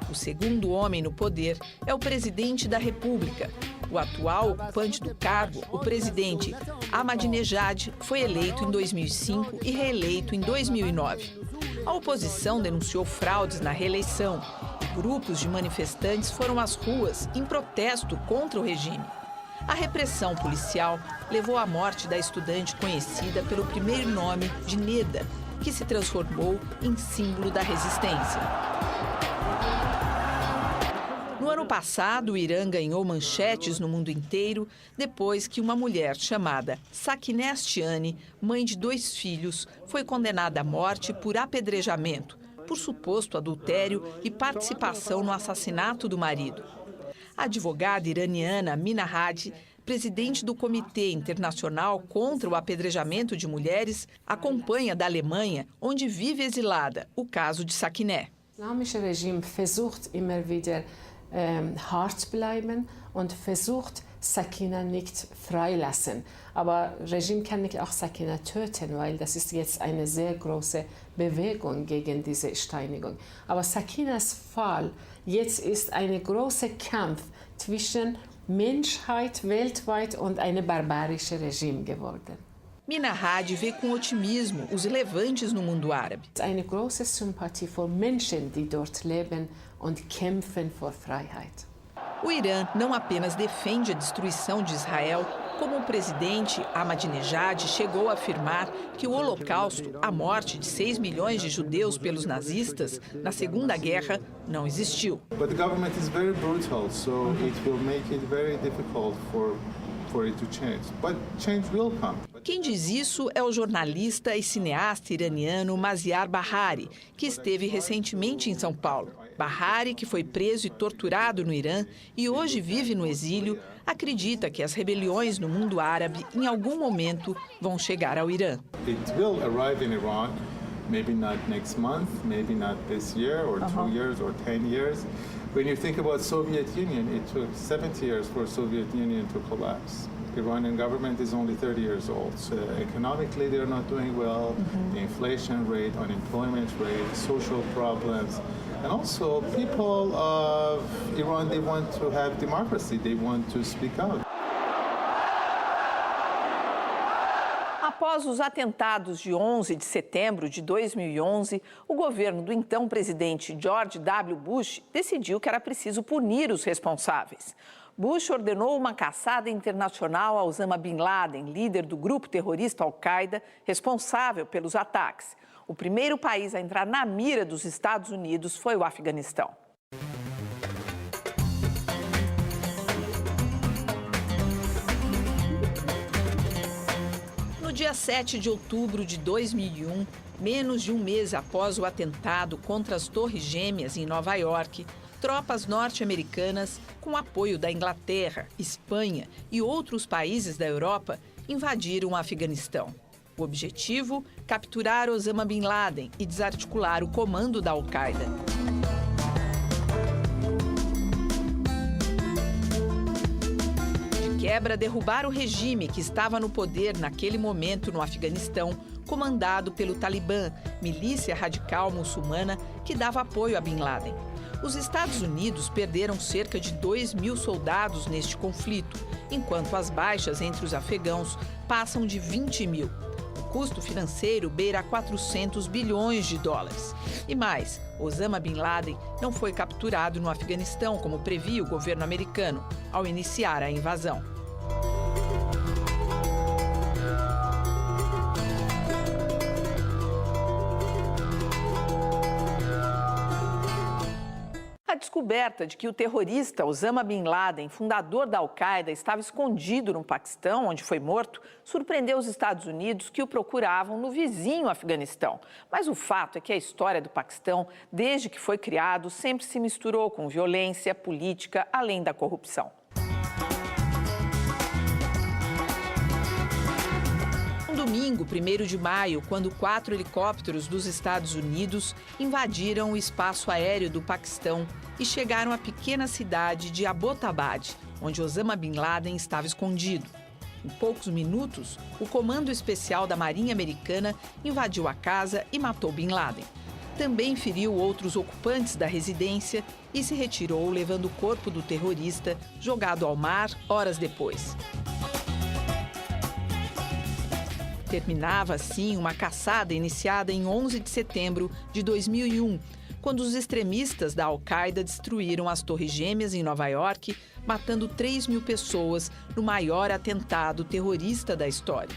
O segundo homem no poder é o presidente da República. O atual ocupante do cargo, o presidente Ahmadinejad, foi eleito em 2005 e reeleito em 2009. A oposição denunciou fraudes na reeleição e grupos de manifestantes foram às ruas em protesto contra o regime. A repressão policial levou à morte da estudante conhecida pelo primeiro nome de Neda, que se transformou em símbolo da resistência. No ano passado, o Irã ganhou manchetes no mundo inteiro depois que uma mulher chamada Sakineh Ashtiani, mãe de 2 filhos, foi condenada à morte por apedrejamento, por suposto adultério e participação no assassinato do marido. A advogada iraniana Mina Hadi, presidente do Comitê Internacional contra o Apedrejamento de Mulheres, acompanha da Alemanha, onde vive exilada, o caso de Sakineh. Das islamische Regime versucht immer wieder hart zu bleiben und versucht Sakina nicht freilassen. Aber Regime kann nicht auch Sakina töten, weil das ist jetzt eine sehr große Bewegung gegen diese Steinigung. Aber Sakinas Fall jetzt ist ein großer Kampf zwischen Menschheit weltweit und einem barbarischen Regime geworden. Mina Hadi vê com otimismo os levantes no mundo árabe. Eine große Sympathie für Menschen, die dort leben und kämpfen für Freiheit. O Irã não apenas defende a destruição de Israel, como o presidente Ahmadinejad chegou a afirmar que o Holocausto, a morte de 6 milhões de judeus pelos nazistas na Segunda Guerra, não existiu. But the government is very brutal, so it will make it very difficult for it to change. But change will come. Quem diz isso é o jornalista e cineasta iraniano Maziar Bahari, que esteve recentemente em São Paulo. Bahari, que foi preso e torturado no Irã e hoje vive no exílio, acredita que as rebeliões no mundo árabe, em algum momento, vão chegar ao Irã. It will arrive in Iran, maybe not next month, maybe not this year, or 2 years, or 10 years. When you think about Soviet Union, it took 70 years for Soviet Union to collapse. The Iranian government is only 30 years old. So economically, they're not doing well. The inflation rate, unemployment rate, social problems. And also, people of Iran, they want to have democracy. They want to speak out. Após os atentados de 11 de setembro de 2011, o governo do então presidente George W. Bush decidiu que era preciso punir os responsáveis. Bush ordenou uma caçada internacional a Osama Bin Laden, líder do grupo terrorista Al-Qaeda, responsável pelos ataques. O primeiro país a entrar na mira dos Estados Unidos foi o Afeganistão. No dia 7 de outubro de 2001, menos de um mês após o atentado contra as Torres Gêmeas em Nova York, tropas norte-americanas, com apoio da Inglaterra, Espanha e outros países da Europa, invadiram o Afeganistão. O objetivo? Capturar Osama Bin Laden e desarticular o comando da Al-Qaeda. De quebra, derrubar o regime que estava no poder naquele momento no Afeganistão, comandado pelo Talibã, milícia radical muçulmana que dava apoio a Bin Laden. Os Estados Unidos perderam cerca de 2.000 soldados neste conflito, enquanto as baixas entre os afegãos passam de 20.000. O custo financeiro beira 400 bilhões de dólares. E mais, Osama Bin Laden não foi capturado no Afeganistão, como previa o governo americano, ao iniciar a invasão. A descoberta de que o terrorista Osama Bin Laden, fundador da Al-Qaeda, estava escondido no Paquistão, onde foi morto, surpreendeu os Estados Unidos, que o procuravam no vizinho Afeganistão. Mas o fato é que a história do Paquistão, desde que foi criado, sempre se misturou com violência, política, além da corrupção. Domingo, 1º de maio, quando 4 helicópteros dos Estados Unidos invadiram o espaço aéreo do Paquistão e chegaram à pequena cidade de Abbottabad, onde Osama Bin Laden estava escondido. Em poucos minutos, o Comando Especial da Marinha Americana invadiu a casa e matou Bin Laden. Também feriu outros ocupantes da residência e se retirou, levando o corpo do terrorista jogado ao mar horas depois. Terminava, assim, uma caçada iniciada em 11 de setembro de 2001, quando os extremistas da Al-Qaeda destruíram as Torres Gêmeas em Nova York, matando 3.000 pessoas no maior atentado terrorista da história.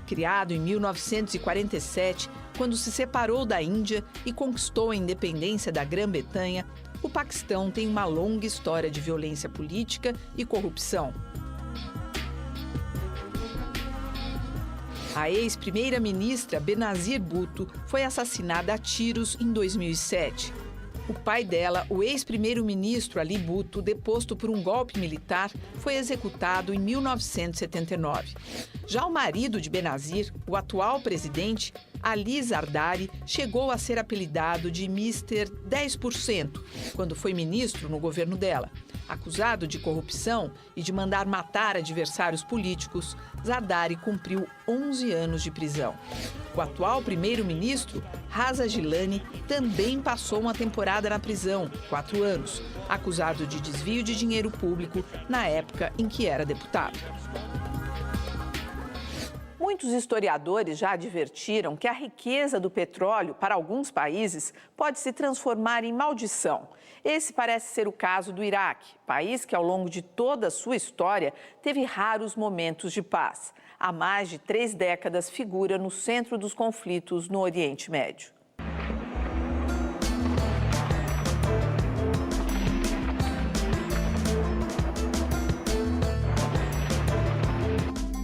Criado em 1947, quando se separou da Índia e conquistou a independência da Grã-Bretanha, o Paquistão tem uma longa história de violência política e corrupção. A ex-primeira-ministra Benazir Bhutto foi assassinada a tiros em 2007. O pai dela, o ex-primeiro-ministro Ali Bhutto, deposto por um golpe militar, foi executado em 1979. Já o marido de Benazir, o atual presidente, Ali Zardari chegou a ser apelidado de Mr. 10% quando foi ministro no governo dela. Acusado de corrupção e de mandar matar adversários políticos, Zardari cumpriu 11 anos de prisão. O atual primeiro-ministro, Reza Gilani, também passou uma temporada na prisão, 4 anos, acusado de desvio de dinheiro público na época em que era deputado. Muitos historiadores já advertiram que a riqueza do petróleo, para alguns países, pode se transformar em maldição. Esse parece ser o caso do Iraque, país que, ao longo de toda a sua história, teve raros momentos de paz. Há mais de 3 décadas figura no centro dos conflitos no Oriente Médio.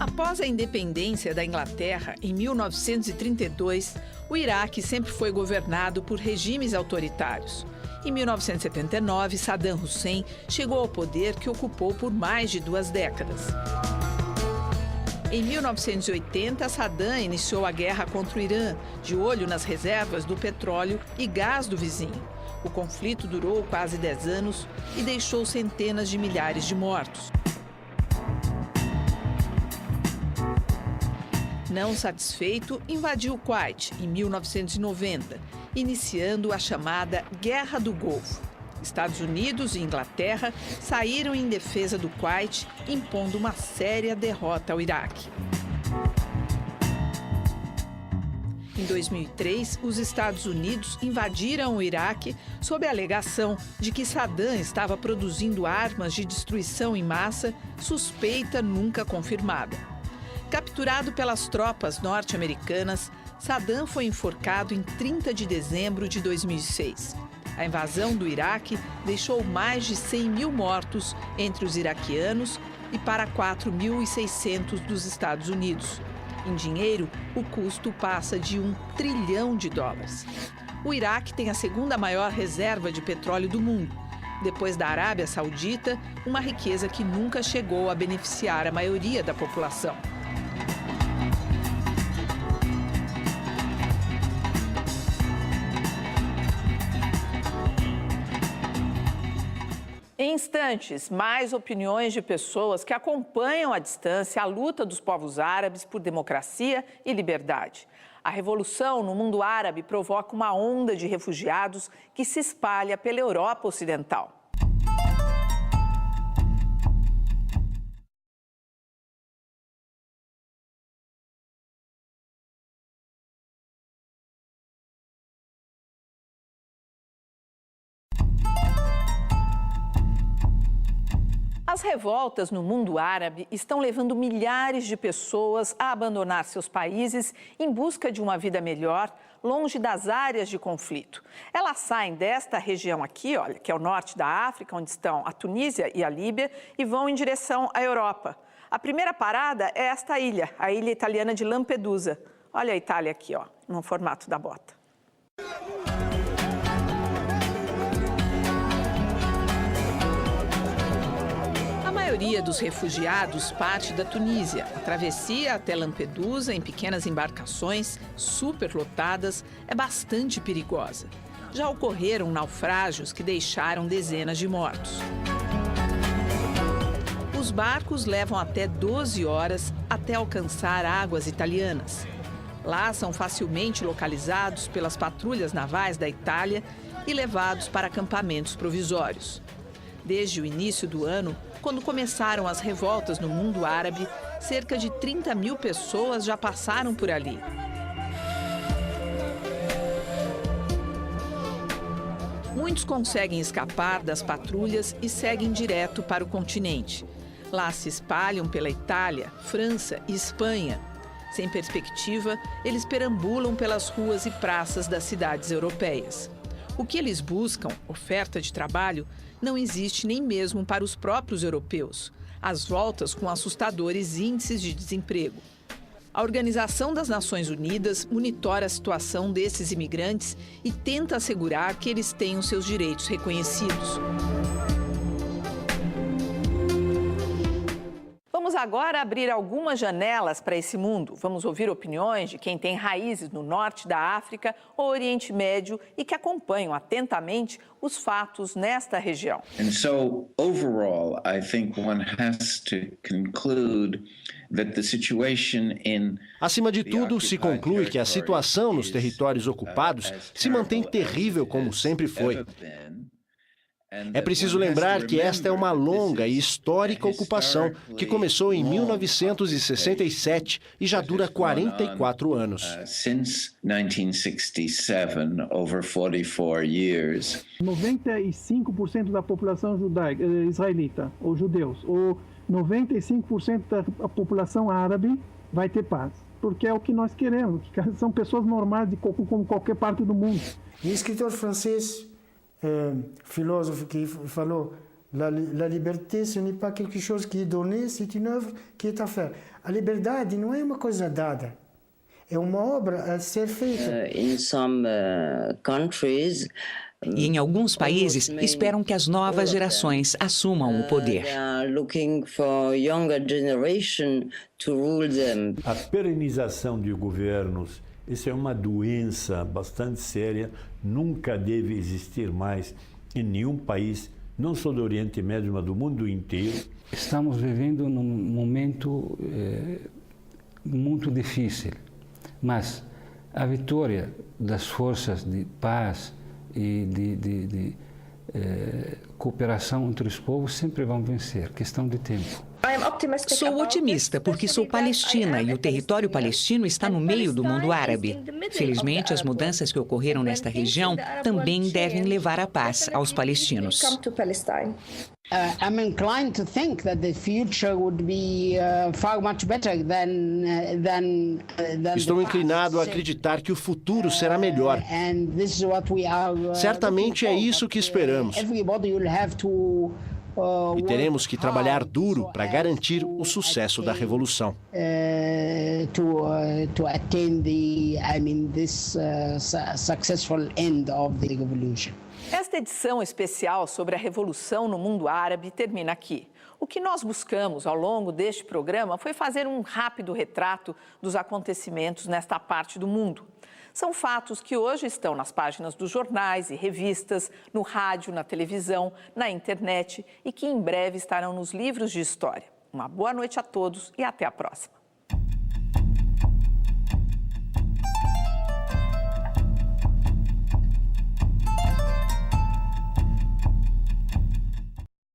Após a independência da Inglaterra, em 1932, o Iraque sempre foi governado por regimes autoritários. Em 1979, Saddam Hussein chegou ao poder que ocupou por mais de 2 décadas. Em 1980, Saddam iniciou a guerra contra o Irã, de olho nas reservas do petróleo e gás do vizinho. O conflito durou quase 10 anos e deixou centenas de milhares de mortos. Não satisfeito, invadiu o Kuwait em 1990, iniciando a chamada Guerra do Golfo. Estados Unidos e Inglaterra saíram em defesa do Kuwait, impondo uma séria derrota ao Iraque. Em 2003, os Estados Unidos invadiram o Iraque sob a alegação de que Saddam estava produzindo armas de destruição em massa, suspeita nunca confirmada. Capturado pelas tropas norte-americanas, Saddam foi enforcado em 30 de dezembro de 2006. A invasão do Iraque deixou mais de 100 mil mortos entre os iraquianos e para 4.600 dos Estados Unidos. Em dinheiro, o custo passa de $1 trilhão. O Iraque tem a segunda maior reserva de petróleo do mundo, depois da Arábia Saudita, uma riqueza que nunca chegou a beneficiar a maioria da população. Em instantes, mais opiniões de pessoas que acompanham à distância a luta dos povos árabes por democracia e liberdade. A revolução no mundo árabe provoca uma onda de refugiados que se espalha pela Europa Ocidental. As revoltas no mundo árabe estão levando milhares de pessoas a abandonar seus países em busca de uma vida melhor, longe das áreas de conflito. Elas saem desta região aqui, olha, que é o norte da África, onde estão a Tunísia e a Líbia, e vão em direção à Europa. A primeira parada é esta ilha, a ilha italiana de Lampedusa. Olha a Itália aqui, ó, no formato da bota. A maioria dos refugiados parte da Tunísia. A travessia até Lampedusa em pequenas embarcações superlotadas é bastante perigosa. Já ocorreram naufrágios que deixaram dezenas de mortos. Os barcos levam até 12 horas até alcançar águas italianas. Lá são facilmente localizados pelas patrulhas navais da Itália e levados para acampamentos provisórios. Desde o início do ano, quando começaram as revoltas no mundo árabe, cerca de 30 mil pessoas já passaram por ali. Muitos conseguem escapar das patrulhas e seguem direto para o continente. Lá se espalham pela Itália, França e Espanha. Sem perspectiva, eles perambulam pelas ruas e praças das cidades europeias. O que eles buscam, oferta de trabalho, não existe nem mesmo para os próprios europeus. Às voltas com assustadores índices de desemprego. A Organização das Nações Unidas monitora a situação desses imigrantes e tenta assegurar que eles tenham seus direitos reconhecidos. Vamos agora abrir algumas janelas para esse mundo. Vamos ouvir opiniões de quem tem raízes no norte da África ou Oriente Médio e que acompanham atentamente os fatos nesta região. And so, overall, I think one has to conclude that the situation in Acima de tudo, se conclui que a situação nos territórios ocupados se mantém terrível como sempre foi. É preciso lembrar que esta é uma longa e histórica ocupação que começou em 1967 e já dura 44 anos. Since 1967, over 44 years. 95% da população judaica, israelita, ou judeus, ou 95% da população árabe vai ter paz. Porque é o que nós queremos, são pessoas normais como qualquer parte do mundo. Um escritor francês, filósofo, que falou: la liberté, ce n'est pas quelque chose qui est donné, c'est une œuvre qui est à faire. A liberdade não é uma coisa dada, é uma obra a ser feita. In some countries, E em alguns países esperam que as novas gerações assumam o poder. A perenização de governos, isso é uma doença bastante séria, nunca deve existir mais em nenhum país, não só do Oriente Médio, mas do mundo inteiro. Estamos vivendo num momento muito difícil, mas a vitória das forças de paz e de cooperação entre os povos sempre vão vencer, questão de tempo. Sou otimista porque sou palestina e o território palestino está no meio do mundo árabe. Felizmente, as mudanças que ocorreram nesta região também devem levar a paz aos palestinos. I'm inclined to think that the future would be far much better than Estou inclinado a acreditar que o futuro será melhor. Certamente é isso que esperamos. E teremos que trabalhar duro para garantir o sucesso da revolução. To attain this successful end of the revolution. Esta edição especial sobre a revolução no mundo árabe termina aqui. O que nós buscamos ao longo deste programa foi fazer um rápido retrato dos acontecimentos nesta parte do mundo. São fatos que hoje estão nas páginas dos jornais e revistas, no rádio, na televisão, na internet e que em breve estarão nos livros de história. Uma boa noite a todos e até a próxima.